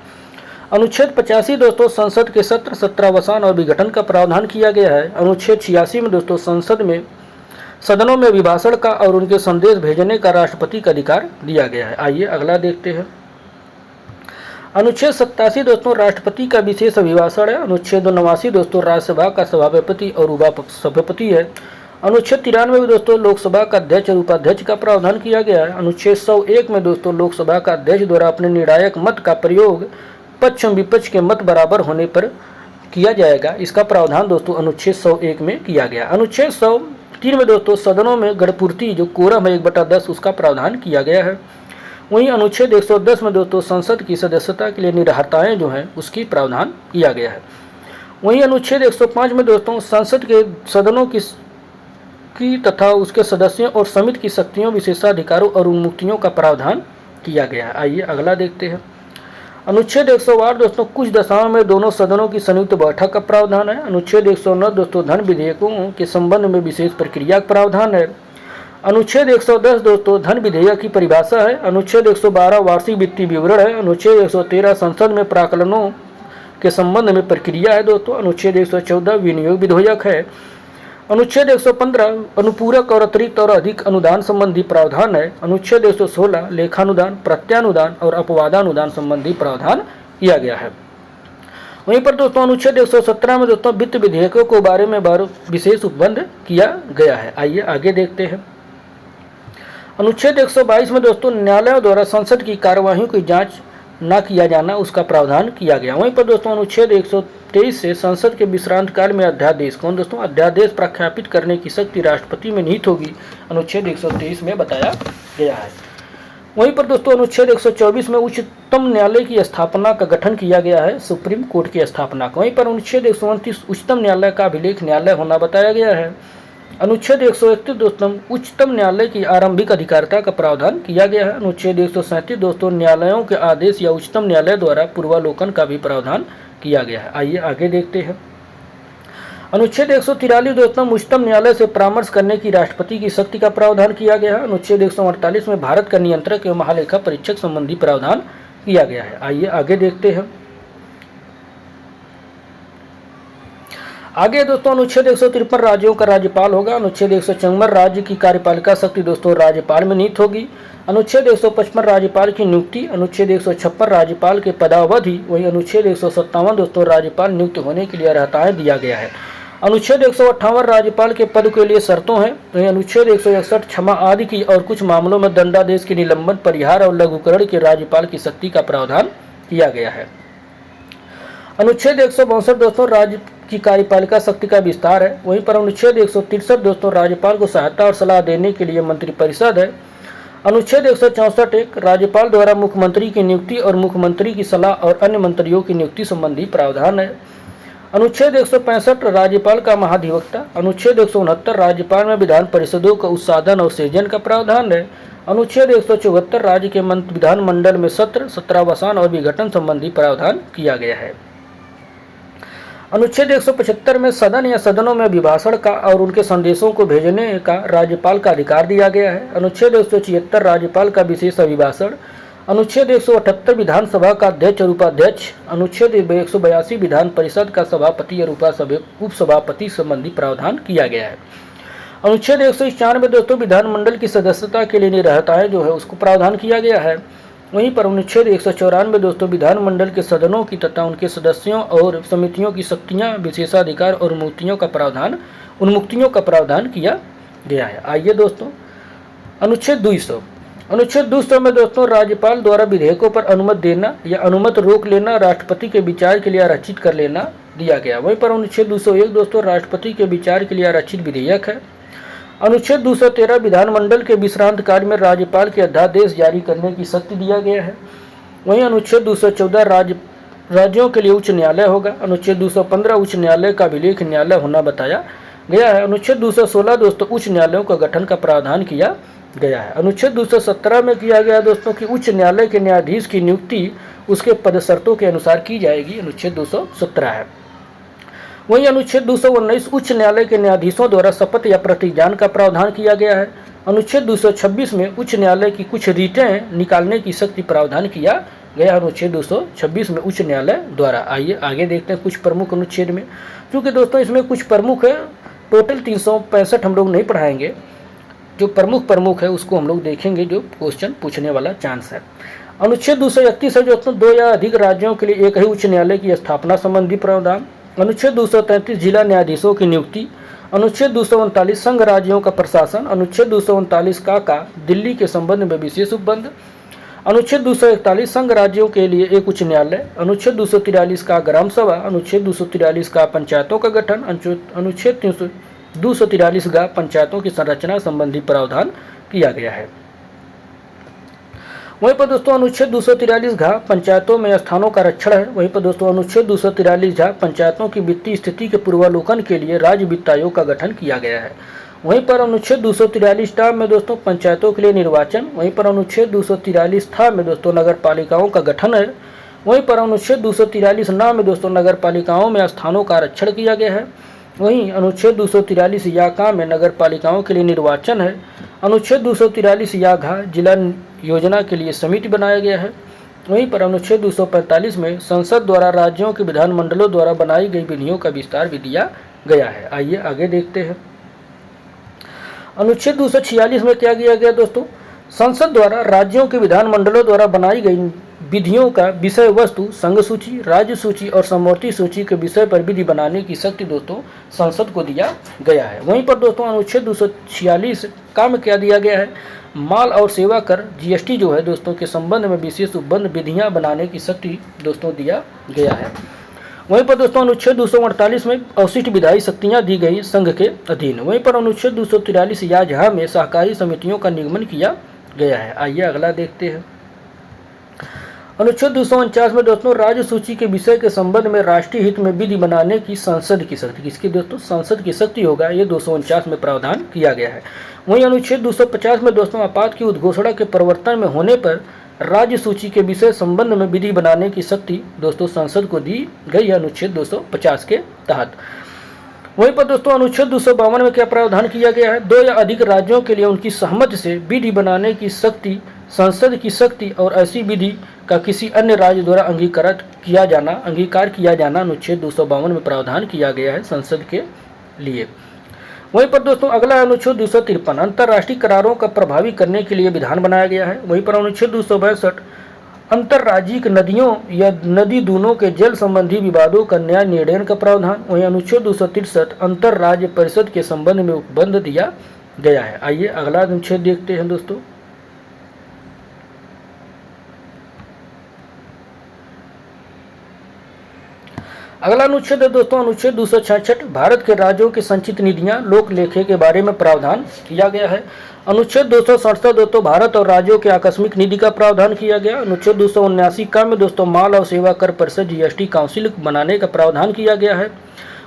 अनुच्छेद 85 दोस्तों संसद के सत्र, सत्रावसान और विघटन का प्रावधान किया गया है। अनुच्छेद 86 में दोस्तों संसद में सदनों में अभिभाषण का और उनके संदेश भेजने का राष्ट्रपति का अधिकार दिया गया है। आइए अगला देखते हैं। अनुच्छेद 87 दोस्तों राष्ट्रपति का विशेष अभिभाषण है। अनुच्छेद 89 दोस्तों राज्यसभा का सभापति और उपसभापति है। अनुच्छेद 93 में दोस्तों लोकसभा का अध्यक्ष और उपाध्यक्ष का प्रावधान किया गया है। अनुच्छेद 101 में दोस्तों लोकसभा का अध्यक्ष द्वारा अपने निर्णायक मत का प्रयोग पक्ष एवं विपक्ष के मत बराबर होने पर किया जाएगा। इसका प्रावधान दोस्तों अनुच्छेद 101 में किया गया। अनुच्छेद 103 में दोस्तों सदनों में गणपूर्ति जो कोरम है 1/10 उसका प्रावधान किया गया है। वहीं अनुच्छेद 110 में दोस्तों संसद की सदस्यता के लिए निरर्हताएं जो हैं उसकी प्रावधान किया गया है। वहीं अनुच्छेद 105 में दोस्तों संसद के सदनों की तथा उसके सदस्यों और समिति की शक्तियों, विशेषाधिकारों और उन्मुक्तियों का प्रावधान किया गया है। आइए अगला देखते हैं। अनुच्छेद 108 दोस्तों कुछ दशाओं में दोनों सदनों की संयुक्त बैठक का प्रावधान है। अनुच्छेद 109 दोस्तों धन विधेयकों के संबंध में विशेष प्रक्रिया का प्रावधान है। अनुच्छेद 110 दोस्तों धन विधेयक की परिभाषा है। अनुच्छेद 112 वार्षिक वित्तीय विवरण है। अनुच्छेद 113 संसद में प्राकलनों के संबंध में प्रक्रिया है दोस्तों। अनुच्छेद 114 विनियोग विधेयक है। अनुच्छेद 115 अनुपूरक और अतिरिक्त और अधिक अनुदान संबंधी प्रावधान है। अनुच्छेद 116 लेखानुदान, प्रत्यानुदान और अपवादानुदान संबंधी प्रावधान किया गया है। वहीं पर दोस्तों अनुच्छेद 117 में दोस्तों वित्त विधेयकों के बारे में विशेष उपबंध किया गया है। आइए आगे देखते हैं। अनुच्छेद 122 में दोस्तों न्यायालयों द्वारा संसद की कार्यवाहियों की जांच न किया जाना उसका प्रावधान किया गया। वहीं पर दोस्तों अनुच्छेद 123 से संसद के विश्रांत काल में अध्यादेश दोस्तों अध्यादेश प्रख्यापित करने की शक्ति राष्ट्रपति में निहित होगी, अनुच्छेद 123 में बताया गया है। वहीं पर दोस्तों अनुच्छेद 124 में उच्चतम न्यायालय की स्थापना का गठन किया गया है, सुप्रीम कोर्ट की स्थापना का। वहीं पर अनुच्छेद 129 उच्चतम न्यायालय का अभिलेख न्यायालय होना बताया गया है। अनुच्छेद 131 दोस्तों उच्चतम न्यायालय की आरंभिक अधिकारिता का प्रावधान किया गया है। अनुच्छेद 137 दोस्तों न्यायालयों के आदेश या उच्चतम न्यायालय द्वारा पूर्वालोकन का भी प्रावधान किया गया है। आइए आगे देखते हैं। अनुच्छेद 143 दोस्तों उच्चतम न्यायालय से परामर्श करने की राष्ट्रपति की शक्ति का प्रावधान किया गया है। अनुच्छेद 148 में भारत का नियंत्रक एवं महालेखा परीक्षक संबंधी प्रावधान किया गया है। आइए आगे देखते हैं। आगे दोस्तों अनुच्छेद 153 राज्यों का राज्यपाल होगा। अनुच्छेद 154 राज्य की कार्यपालिका शक्ति दोस्तों राज्यपाल में निहित होगी। अनुच्छेद 155 राज्यपाल की नियुक्ति, अनुच्छेद 156 राज्यपाल के पदावधि, वही अनुच्छेद 157 दोस्तों राज्यपाल नियुक्त होने के लिए अर्हताएं दिया गया है। अनुच्छेद 158 राज्यपाल के पद के लिए शर्तों हैं। वही अनुच्छेद 161 क्षमा आदि की और कुछ मामलों में दंडादेश के निलंबन, परिहार और लघुकरण के राज्यपाल की शक्ति का प्रावधान किया गया है। अनुच्छेद 162 दोस्तों राज्य की कार्यपालिका शक्ति का विस्तार है। वहीं पर अनुच्छेद 163 दोस्तों राज्यपाल को सहायता और सलाह देने के लिए मंत्रिपरिषद है। अनुच्छेद 164 एक राज्यपाल द्वारा मुख्यमंत्री की नियुक्ति और मुख्यमंत्री की सलाह और अन्य मंत्रियों की नियुक्ति संबंधी प्रावधान है। अनुच्छेद 165 राज्यपाल का महाधिवक्ता। अनुच्छेद 169 राज्यपाल में विधान परिषदों का उत्साधन और सृजन का प्रावधान है। अनुच्छेद 174 राज्य के विधानमंडल में सत्र, सत्रावसान और विघटन संबंधी प्रावधान किया गया है। अनुच्छेद 175 में सदन या सदनों में अभिभाषण का और उनके संदेशों को भेजने का राज्यपाल का अधिकार दिया गया है। अनुच्छेद 176 राज्यपाल का विशेष अभिभाषण। अनुच्छेद 178 विधानसभा का अध्यक्ष और उपाध्यक्ष। अनुच्छेद 182 विधान परिषद का सभापति और उपसभापति संबंधी प्रावधान किया गया है। अनुच्छेद 191 दोस्तों विधानमंडल की सदस्यता के लिए निरर्हताएं जो है उसको प्रावधान किया गया है। वहीं पर अनुच्छेद 194 दोस्तों विधानमंडल के सदनों की तथा उनके सदस्यों और समितियों की शक्तियां, विशेषाधिकार और उन्मुक्तियों का प्रावधान किया गया है। आइए दोस्तों अनुच्छेद 200 में दोस्तों राज्यपाल द्वारा विधेयकों पर अनुमति देना या अनुमति रोक लेना राष्ट्रपति के विचार के लिए आरक्षित कर लेना दिया गया। वहीं पर अनुच्छेद 201 दोस्तों राष्ट्रपति के विचार के लिए आरक्षित विधेयक है। अनुच्छेद 213 विधानमंडल के विश्रांत काल में राज्यपाल के अध्यादेश जारी करने की शक्ति दिया गया है। वहीं अनुच्छेद 214 राज्यों के लिए उच्च न्यायालय होगा। अनुच्छेद 215 उच्च न्यायालय का अभिलेख न्यायालय होना बताया गया है। अनुच्छेद 216 दोस्तों उच्च न्यायालयों का गठन का प्रावधान किया गया है। अनुच्छेद 217 में किया गया दोस्तों कि उच्च न्यायालय के न्यायाधीश की नियुक्ति उसके पद शर्तों के अनुसार की जाएगी। अनुच्छेद 217 है। वहीं अनुच्छेद 219 उच्च न्यायालय के न्यायाधीशों द्वारा शपथ या प्रतिज्ञान का प्रावधान किया गया है। अनुच्छेद 226 में उच्च न्यायालय की कुछ रीटें निकालने की शक्ति प्रावधान किया गया। अनुच्छेद 226 में उच्च न्यायालय द्वारा। आइए आगे देखते हैं कुछ प्रमुख अनुच्छेद में, क्योंकि दोस्तों इसमें कुछ प्रमुख है, टोटल 365 हम लोग नहीं पढ़ाएंगे। जो प्रमुख है उसको हम लोग देखेंगे, जो क्वेश्चन पूछने वाला चांस है। अनुच्छेद 231 है दोस्तों 2 या अधिक राज्यों के लिए एक ही उच्च न्यायालय की स्थापना संबंधी प्रावधान। अनुच्छेद 233 जिला न्यायाधीशों की नियुक्ति। अनुच्छेद 239 संघ राज्यों का प्रशासन। अनुच्छेद 239 का दिल्ली के संबंध में विशेष उपबंध। अनुच्छेद 241 संघ राज्यों के लिए एक उच्च न्यायालय। अनुच्छेद 243 का ग्राम सभा। अनुच्छेद 243 का पंचायतों का गठन। अनुच्छेद 243 का पंचायतों की संरचना संबंधी प्रावधान किया गया है। वहीं पर दोस्तों अनुच्छेद 243 घ पंचायतों में स्थानों का आरक्षण है। वहीं पर दोस्तों अनुच्छेद 243 झ पंचायतों की वित्तीय स्थिति के पूर्वावलोकन के लिए राज्य वित्त आयोग का गठन किया गया है। वहीं पर अनुच्छेद 243 टा में दोस्तों पंचायतों के लिए निर्वाचन। वहीं पर अनुच्छेद 243 था में दोस्तों नगर पालिकाओं का गठन है। वहीं पर अनुच्छेद 243 न में दोस्तों नगर पालिकाओं में स्थानों का आरक्षण किया गया है। वहीं अनुच्छेद 243 या का में नगर पालिकाओं के लिए निर्वाचन है। अनुच्छेद 243 या घ जिला योजना के लिए समिति बनाया गया है। वहीं पर अनुच्छेद 245 में संसद द्वारा राज्यों के विधानमंडलों द्वारा बनाई गई विधियों का विस्तार भी दिया गया है। आइए आगे देखते हैं। अनुच्छेद 246 में क्या किया गया दोस्तों, संसद द्वारा राज्यों के विधानमंडलों द्वारा बनाई गई विधियों का विषय वस्तु, संघ सूची, राज्य सूची और समवर्ती सूची के विषय पर विधि बनाने की शक्ति दोस्तों संसद को दिया गया है। वहीं पर दोस्तों अनुच्छेद 246 का में क्या दिया गया है, माल और सेवा कर जीएसटी जो है दोस्तों के संबंध में विशेष उपबंध विधियां बनाने की शक्ति दोस्तों दिया गया है। वहीं पर दोस्तों अनुच्छेद 248 में अवशिष्ट विधायी शक्तियां दी गई संघ के अधीन। वहीं पर अनुच्छेद 243 या झ में सहकारी समितियों का निगमन किया गया है। आइए अगला देखते हैं। अनुच्छेद 249 में दोस्तों राज्य सूची के विषय के संबंध में राष्ट्रीय हित में विधि बनाने की संसद की शक्ति, किसकी दोस्तों, संसद की शक्ति होगा, ये 249 में प्रावधान किया गया है। वहीं अनुच्छेद 250 में दोस्तों आपात की उद्घोषणा के प्रवर्तन में होने पर राज्य सूची के विषय संबंध में विधि बनाने की शक्ति दोस्तों संसद को दी गई है अनुच्छेद 250 के तहत। वहीं पर दोस्तों अनुच्छेद 252 में क्या प्रावधान किया गया है, 2 या अधिक राज्यों के लिए उनकी सहमति से विधि बनाने की शक्ति संसद की शक्ति और ऐसी विधि का किसी अन्य राज्य द्वारा अंगीकार किया जाना अनुच्छेद 252 में प्रावधान किया गया है संसद के लिए। वहीं पर दोस्तों अगला अनुच्छेद 253 अंतर्राष्ट्रीय करारों का प्रभावी करने के लिए विधान बनाया गया है। वहीं पर अनुच्छेद 262 अंतर्राज्यिक नदियों या नदी दूनों के जल संबंधी विवादों का न्याय निर्णय का प्रावधान। वहीं अनुच्छेद 263 अंतर्राज्य परिषद के संबंध में उपबंध दिया गया है। आइए अगला अनुच्छेद देखते हैं दोस्तों। अगला अनुच्छेद है दोस्तों अनुच्छेद 266 भारत के राज्यों की संचित निधियां लोक लेखे के बारे में प्रावधान किया गया है। अनुच्छेद 267 दोस्तों भारत और राज्यों के आकस्मिक निधि का प्रावधान किया गया। अनुच्छेद 279 का में दोस्तों माल और सेवा कर परिषद जीएसटी काउंसिल बनाने का प्रावधान किया गया है।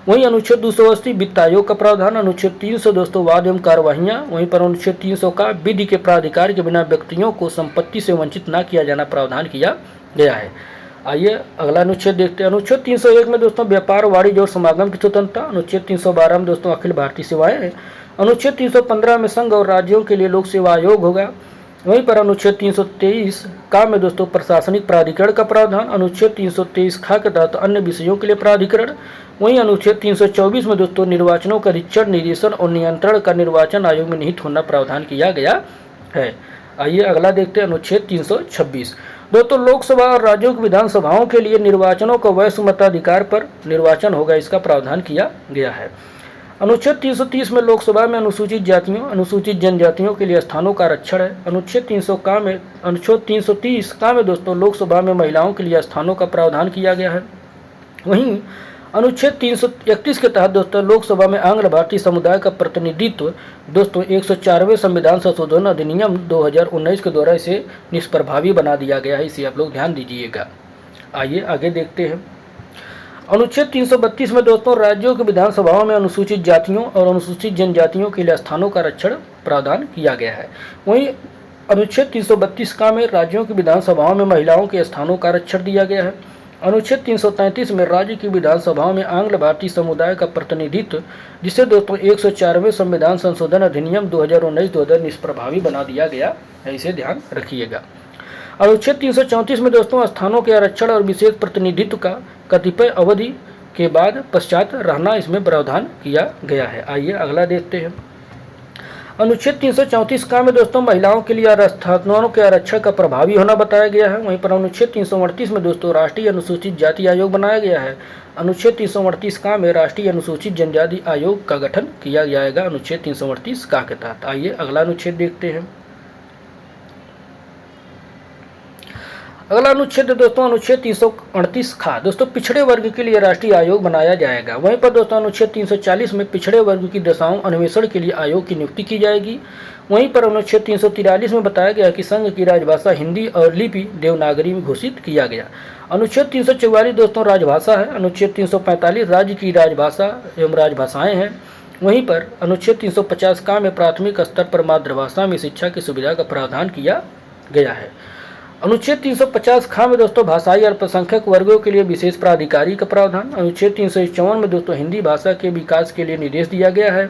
वहीं अनुच्छेद 280 वित्त आयोग का प्रावधान। अनुच्छेद 300 दोस्तों वाद एवं कार्यवाहियाँ। वहीं पर अनुच्छेद 300 का विधि के प्राधिकार के बिना व्यक्तियों को संपत्ति से वंचित न किया जाना प्रावधान किया गया है। आइए अगला अनुच्छेद देखते हैं। अनुच्छेद 301 में दोस्तों व्यापार, वाणिज्य और समागम की स्वतंत्रता। अनुच्छेद 312 में दोस्तों अखिल भारतीय सेवाएं हैं। अनुच्छेद 315 में संघ और राज्यों के लिए लोक सेवा आयोग होगा। वहीं पर अनुच्छेद 323 का में दोस्तों प्रशासनिक प्राधिकरण का प्रावधान। अनुच्छेद 323 खा के तहत अन्य विषयों के लिए प्राधिकरण। वहीं अनुच्छेद 324 में दोस्तों निर्वाचनों का निरीक्षण, निदेशन और नियंत्रण का निर्वाचन आयोग में निहित होना प्रावधान किया गया है। आइए अगला देखते हैं अनुच्छेद 326 दोस्तों लोकसभा और राज्यों की विधानसभाओं के लिए निर्वाचनों का वैश्व मताधिकार पर निर्वाचन होगा, इसका प्रावधान किया गया है। अनुच्छेद 330 में लोकसभा में अनुसूचित जातियों अनुसूचित जनजातियों के लिए स्थानों का आरक्षण है। अनुच्छेद 330 का में दोस्तों लोकसभा में महिलाओं के लिए स्थानों का प्रावधान किया गया है। वहीं अनुच्छेद 331 के तहत दोस्तों लोकसभा में आंग्ल भारतीय समुदाय का प्रतिनिधित्व दोस्तों 104वें संविधान संशोधन अधिनियम 2019 के द्वारा इसे निष्प्रभावी बना दिया गया है, इसे आप लोग ध्यान दीजिएगा। आइए आगे देखते हैं। अनुच्छेद 332 में दोस्तों राज्यों की विधानसभाओं में अनुसूचित जातियों और अनुसूचित जनजातियों के लिए स्थानों का आरक्षण प्रावधान किया गया है। वहीं अनुच्छेद 332 का में राज्यों की विधानसभाओं में महिलाओं के स्थानों का आरक्षण दिया गया है। अनुच्छेद 333 में राज्य की विधानसभाओं में आंग्ल भारतीय समुदाय का प्रतिनिधित्व, जिसे दोस्तों 104वें संविधान संशोधन अधिनियम 2019 द्वारा निष्प्रभावी बना दिया गया है, इसे ध्यान रखिएगा। अनुच्छेद 334 में दोस्तों स्थानों के आरक्षण और विशेष प्रतिनिधित्व का कतिपय अवधि के बाद पश्चात रहना, इसमें प्रावधान किया गया है। आइए अगला देखते हैं। अनुच्छेद 334 का में दोस्तों महिलाओं के लिए स्थानों के आरक्षण का प्रभावी होना बताया गया है। वहीं पर अनुच्छेद 338 में दोस्तों राष्ट्रीय अनुसूचित जाति आयोग बनाया गया है। अनुच्छेद 338 का में राष्ट्रीय अनुसूचित जनजाति आयोग का गठन किया जाएगा अनुच्छेद 338 का के तहत। आइए अगला अनुच्छेद देखते हैं। अगला अनुच्छेद दोस्तों अनुच्छेद 338 खा दोस्तों पिछड़े वर्ग के लिए राष्ट्रीय आयोग बनाया जाएगा। वहीं पर दोस्तों अनुच्छेद 340 में पिछड़े वर्ग की दशाओं अन्वेषण के लिए आयोग की नियुक्ति की जाएगी। वहीं पर अनुच्छेद 343 में बताया गया कि संघ की राजभाषा हिंदी और लिपि देवनागरी में घोषित किया गया। अनुच्छेद 344 दोस्तों राजभाषा है। अनुच्छेद 345 राज्य की राजभाषा एवं राजभाषाएं हैं। वहीं पर अनुच्छेद 350 का में प्राथमिक स्तर पर मातृभाषा में शिक्षा की सुविधा का प्रावधान किया गया है। अनुच्छेद 350 खा में दोस्तों भाषाई अल्पसंख्यक वर्गों के लिए विशेष प्राधिकारी का प्रावधान। अनुच्छेद 351 में दोस्तों हिंदी भाषा के विकास के लिए निर्देश दिया गया है।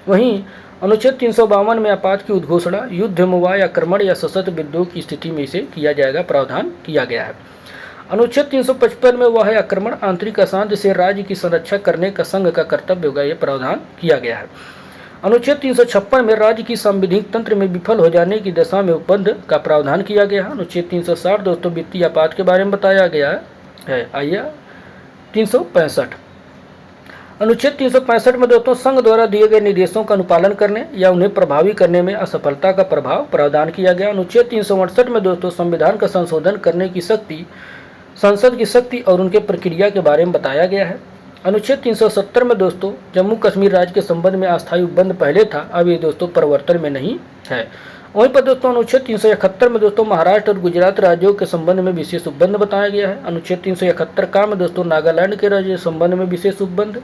वहीं अनुच्छेद 352 में आपात की उद्घोषणा युद्ध, मुवाय, आक्रमण या सशस्त्र विद्रोह की स्थिति में इसे किया जाएगा, प्रावधान किया गया है। अनुच्छेद 355 में वह आक्रमण, आंतरिक अशांति से राज्य की संरक्षा करने का संघ का कर्तव्य होगा, ये प्रावधान किया गया है। अनुच्छेद 356 में राज्य की संविधिक तंत्र में विफल हो जाने की दशा में उपबंध का प्रावधान किया गया है। अनुच्छेद 360 दोस्तों वित्तीय आपात के बारे में बताया गया है। आइए 365 अनुच्छेद 365 में दोस्तों संघ द्वारा दिए गए निर्देशों का अनुपालन करने या उन्हें प्रभावी करने में असफलता का प्रभाव प्रावधान किया गया। अनुच्छेद 368 में दोस्तों संविधान का संशोधन करने की शक्ति, संसद की शक्ति और उनके प्रक्रिया के बारे में बताया गया है। अनुच्छेद 370 में दोस्तों जम्मू कश्मीर राज्य के संबंध में अस्थायी उपबंध पहले था, अब ये दोस्तों परिवर्तन में नहीं है। वहीं पर दोस्तों अनुच्छेद 371 में दोस्तों महाराष्ट्र और गुजरात राज्यों के संबंध में विशेष उपबंध बताया गया है। अनुच्छेद 371 का में दोस्तों नागालैंड के राज्य संबंध में विशेष उपबंध।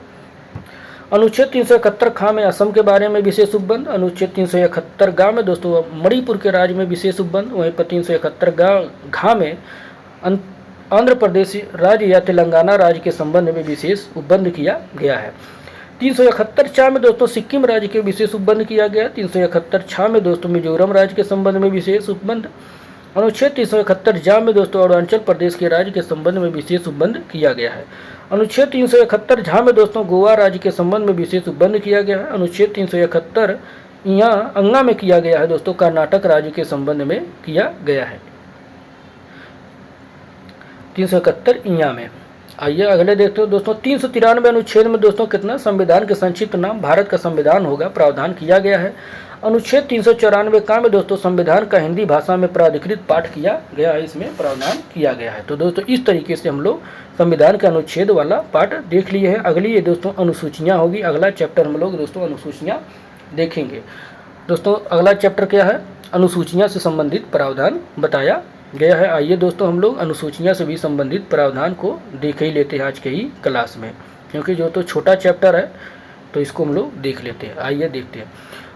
अनुच्छेद 371 खा में असम के बारे में विशेष उपबंध। अनुच्छेद 371 गा में दोस्तों मणिपुर के राज्य में विशेष उपबंध। वहीं पर 371 घा में आंध्र प्रदेश राज्य या तेलंगाना राज्य के संबंध में विशेष उपबंध किया गया है। 371 छा में दोस्तों सिक्किम राज्य के विशेष उपबंध किया गया। 371 छा में दोस्तों मिजोरम राज्य के संबंध में विशेष उपबंध। अनुच्छेद 371 जा में दोस्तों अरुणाचल प्रदेश के राज्य के संबंध में विशेष उपबंध किया गया है। अनुच्छेद 371 झा में दोस्तों गोवा राज्य के संबंध में विशेष उपबंध किया गया है। अनुच्छेद 371 यहाँ अंगा में किया गया है दोस्तों कर्नाटक राज्य के संबंध में किया गया है 371 इया में। आइए अगले देखते हो दोस्तों 393 अनुच्छेद में दोस्तों कितना संविधान के संक्षिप्त नाम भारत का संविधान होगा, प्रावधान किया गया है। अनुच्छेद 394 का में दोस्तों संविधान का हिंदी भाषा में प्राधिकृत पाठ किया गया है, इसमें प्रावधान किया गया है। तो दोस्तों इस तरीके से हम लोग संविधान के अनुच्छेद वाला पाठ देख लिए हैं। अगली ये दोस्तों अनुसूचियाँ होगी, अगला चैप्टर हम लोग दोस्तों अनुसूचियाँ देखेंगे। दोस्तों अगला चैप्टर क्या है, अनुसूचियाँ से संबंधित प्रावधान बताया गया है। आइए दोस्तों हम लोग अनुसूचियाँ से भी संबंधित प्रावधान को देख ही लेते हैं आज के ही क्लास में, क्योंकि जो तो छोटा चैप्टर है तो इसको हम लोग देख लेते हैं। आइए देखते हैं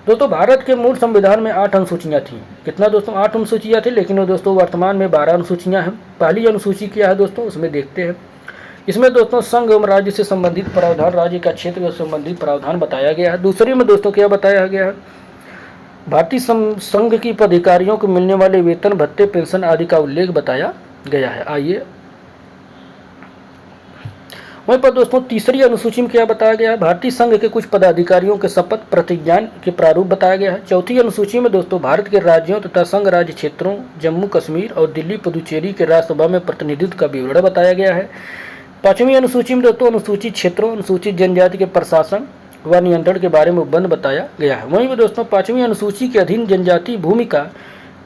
दोस्तों, भारत के मूल संविधान में 8 अनुसूचियाँ थीं। कितना दोस्तों 8 अनुसूचियाँ थी, लेकिन दोस्तों वर्तमान में 12 अनुसूचियाँ हैं। पहली अनुसूची क्या है दोस्तों, उसमें देखते हैं। इसमें दोस्तों संघ एवं राज्य से संबंधित प्रावधान, राज्य का क्षेत्र से संबंधित प्रावधान बताया गया है। दूसरे में दोस्तों क्या बताया गया है, भारतीय संघ की पदाधिकारियों को मिलने वाले वेतन, भत्ते, पेंशन आदि का उल्लेख बताया गया है। आइए वहीं पर दोस्तों तीसरी अनुसूची में क्या बताया गया है, भारतीय संघ के कुछ पदाधिकारियों के शपथ प्रतिज्ञा के प्रारूप बताया गया है। चौथी अनुसूची में दोस्तों भारत के राज्यों तथा संघ राज्य क्षेत्रों जम्मू कश्मीर और दिल्ली पुदुचेरी के राज्यसभा में प्रतिनिधित्व का विवरण बताया गया है। पांचवी अनुसूची में दोस्तों अनुसूचित क्षेत्रों अनुसूचित जनजाति के प्रशासन व नियंत्रण के बारे में उपबंध बताया गया है। वहीं पर दोस्तों पांचवी अनुसूची के अधीन जनजातीय भूमि का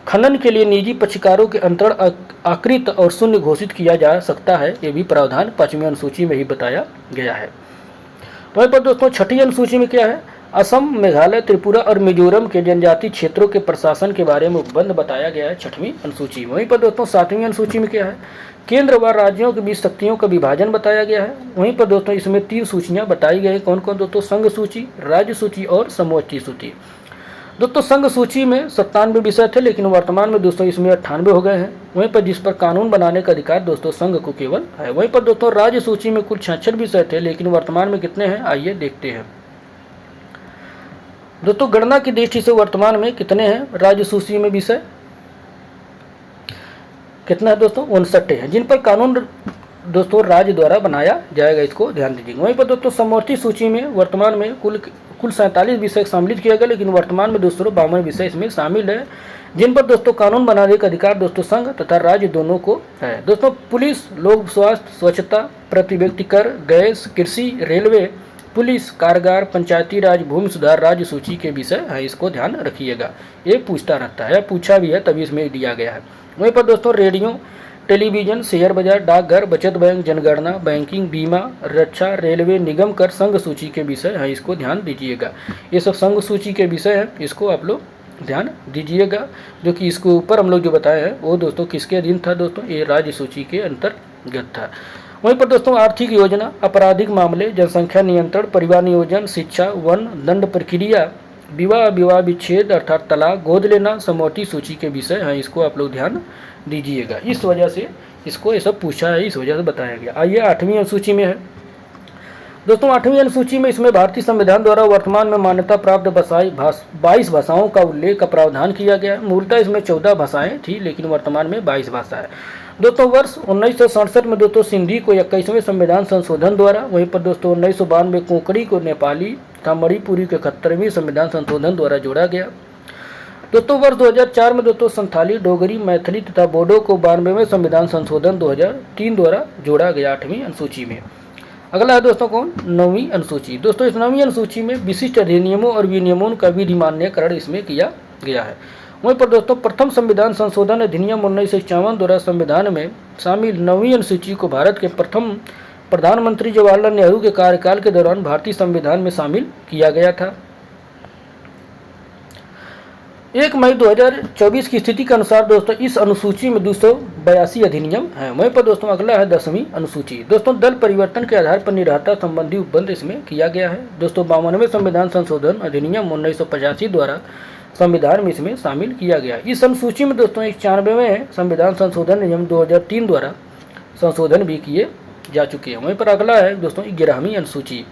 खनन के लिए निजी पक्षकारों के अंतरण आकृत और शून्य घोषित किया जा सकता है, ये भी प्रावधान पांचवी अनुसूची में ही बताया गया है। वहीं पर दोस्तों छठी अनुसूची में क्या है, असम मेघालय त्रिपुरा और मिजोरम के जनजातीय क्षेत्रों के प्रशासन के बारे में उपबंध बताया गया है छठवीं अनुसूची। वहीं पर दोस्तों सातवीं अनुसूची में क्या है, केंद्र व राज्यों के बीच शक्तियों का विभाजन बताया गया है। वहीं पर दोस्तों इसमें 3 सूचियां बताई गई, कौन कौन दोस्तों, संघ सूची, राज्य सूची और समवर्ती सूची। दोस्तों संघ सूची में 97 विषय थे, लेकिन वर्तमान में दोस्तों इसमें 98 हो गए हैं। वहीं पर जिस पर कानून बनाने का अधिकार दोस्तों संघ को केवल है। वहीं पर दोस्तों राज्य सूची में कुल 66 विषय थे, लेकिन वर्तमान में कितने हैं, आइए देखते हैं। दोस्तों गणना की दृष्टि से वर्तमान में कितने हैं राज्य सूची में विषय, कितना है दोस्तों, 59 है, जिन पर कानून दोस्तों राज्य द्वारा बनाया जाएगा, इसको ध्यान दीजिएगा। वहीं पर दोस्तों समवर्ती सूची में वर्तमान में कुल 47 विषय सम्मिलित किया गया, लेकिन वर्तमान में दोस्तों 52 विषय इसमें शामिल है, जिन पर दोस्तों कानून बनाने का अधिकार दोस्तों संघ तथा राज्य दोनों को है। दोस्तों पुलिस, लोक स्वास्थ्य, स्वच्छता, प्रति व्यक्ति कर, गैस, कृषि, रेलवे, पुलिस, कारागार, पंचायती राज, भूमि सुधार राज्य सूची के विषय है, इसको ध्यान रखिएगा, ये पूछता रहता है, पूछा भी है तभी इसमें दिया गया है। वहीं पर दोस्तों रेडियो, टेलीविजन, शेयर बाजार, डाकघर, बचत बैंक, जनगणना, बैंकिंग, बीमा, रक्षा, रेलवे, निगम कर संघ सूची के विषय है, इसको ध्यान दीजिएगा। ये सब संघ सूची के विषय है, इसको आप लोग ध्यान दीजिएगा। जो कि इसके ऊपर हम लोग जो बताए हैं वो दोस्तों किसके अधीन था दोस्तों, ये राज्य सूची के अंतर्गत था। वहीं पर दोस्तों आर्थिक योजना, आपराधिक मामले, जनसंख्या नियंत्रण, परिवार नियोजन, शिक्षा, वन, दंड प्रक्रिया, विवाह, विवाह विच्छेद अर्थात तलाक, गोद लेना समवर्ती सूची के विषय हैं, इसको आप लोग ध्यान दीजिएगा। इस वजह से इसको ये सब पूछा है, इस वजह से बताया गया। आइए 8वीं अनुसूची में है दोस्तों, 8वीं अनुसूची में इसमें भारतीय संविधान द्वारा वर्तमान में मान्यता प्राप्त 22 भाषाओं का उल्लेख का प्रावधान किया गया है। मूलतः इसमें 14 भाषाएं थी, लेकिन वर्तमान में 22 भाषा है। दोस्तों वर्ष 1967 में दोस्तों सिंधी को 21वें संविधान संशोधन द्वारा, वहीं पर दोस्तों 1992 में कोंकणी को नेपाली तथा मणिपुरी के 71वें संविधान संशोधन द्वारा जोड़ा गया। दोस्तों वर्ष 2004 में दोस्तों संथाली, डोगरी, मैथिली तथा बोडो को 92वें संविधान संशोधन 2003 द्वारा जोड़ा गया 8वीं अनुसूची में। अगला है दोस्तों कौन, 9वीं अनुसूची। दोस्तों इस 9वीं अनुसूची में विशिष्ट अधिनियमों और विनियमों का विधि मान्यकरण इसमें किया गया है। वहीं पर दोस्तों प्रथम संविधान संशोधन अधिनियम 1951 द्वारा संविधान में शामिल 9वीं अनुसूची को भारत के प्रथम प्रधानमंत्री जवाहरलाल नेहरू के कार्यकाल के दौरान भारतीय संविधान में शामिल किया गया था। 1 मई 2024 की स्थिति के अनुसार दोस्तों इस अनुसूची में 282 अधिनियम हैं। वहीं पर दोस्तों अगला है 10वीं अनुसूची। दोस्तों दल परिवर्तन के आधार पर निरहता संबंधी उपबंध इसमें किया गया है। दोस्तों 52वें संविधान संशोधन अधिनियम 1985 द्वारा संविधान में इसमें शामिल किया गया। इस अनुसूची में दोस्तों 91वें संविधान संशोधन नियम 2003 द्वारा संशोधन भी किए जा चुके हैं। वहीं पर अगला है दोस्तों 11वीं अनुसूची।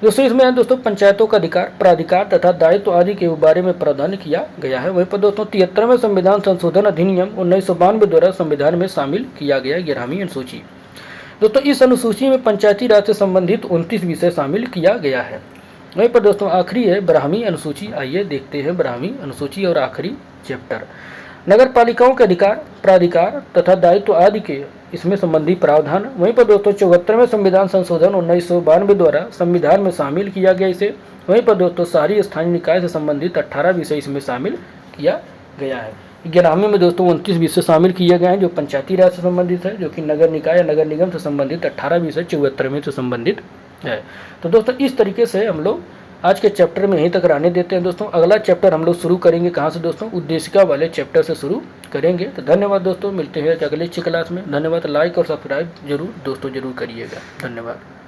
दोस्तों इसमें है दोस्तों पंचायतों का अधिकार, प्राधिकार तथा दायित्व आदि के बारे में प्रावधान किया गया है। वहीं पर दोस्तों 73वें संविधान संशोधन अधिनियम 1992 द्वारा संविधान में शामिल किया गया 11वीं अनुसूची। दोस्तों इस अनुसूची में पंचायती राज से संबंधित 29 विषय शामिल किया गया है। वहीं पर दोस्तों आखिरी है 12वीं अनुसूची। आइए देखते हैं 12वीं अनुसूची और आखिरी चैप्टर। नगर पालिकाओं के अधिकार, प्राधिकार तथा दायित्व आदि के इसमें संबंधी प्रावधान। वहीं पर दोस्तों 74वें संविधान संशोधन 1992 द्वारा संविधान में शामिल किया गया इसे। वहीं पर दोस्तों शहरी स्थानीय निकाय से संबंधित 18 विषय इसमें शामिल किया गया है। 11वीं में दोस्तों 29 विषय शामिल किए गए हैं जो पंचायती राज से संबंधित है, जो कि नगर निकाय या नगर निगम से संबंधित 18 विषय 74वें से संबंधित है। तो दोस्तों इस तरीके से हम लोग आज के चैप्टर में यहीं तक रहने देते हैं दोस्तों। अगला चैप्टर हम लोग शुरू करेंगे कहाँ से दोस्तों, उद्देशिका वाले चैप्टर से शुरू करेंगे। तो धन्यवाद दोस्तों, मिलते हैं अगले अच्छी क्लास में। धन्यवाद, लाइक और सब्सक्राइब जरूर दोस्तों जरूर करिएगा। धन्यवाद।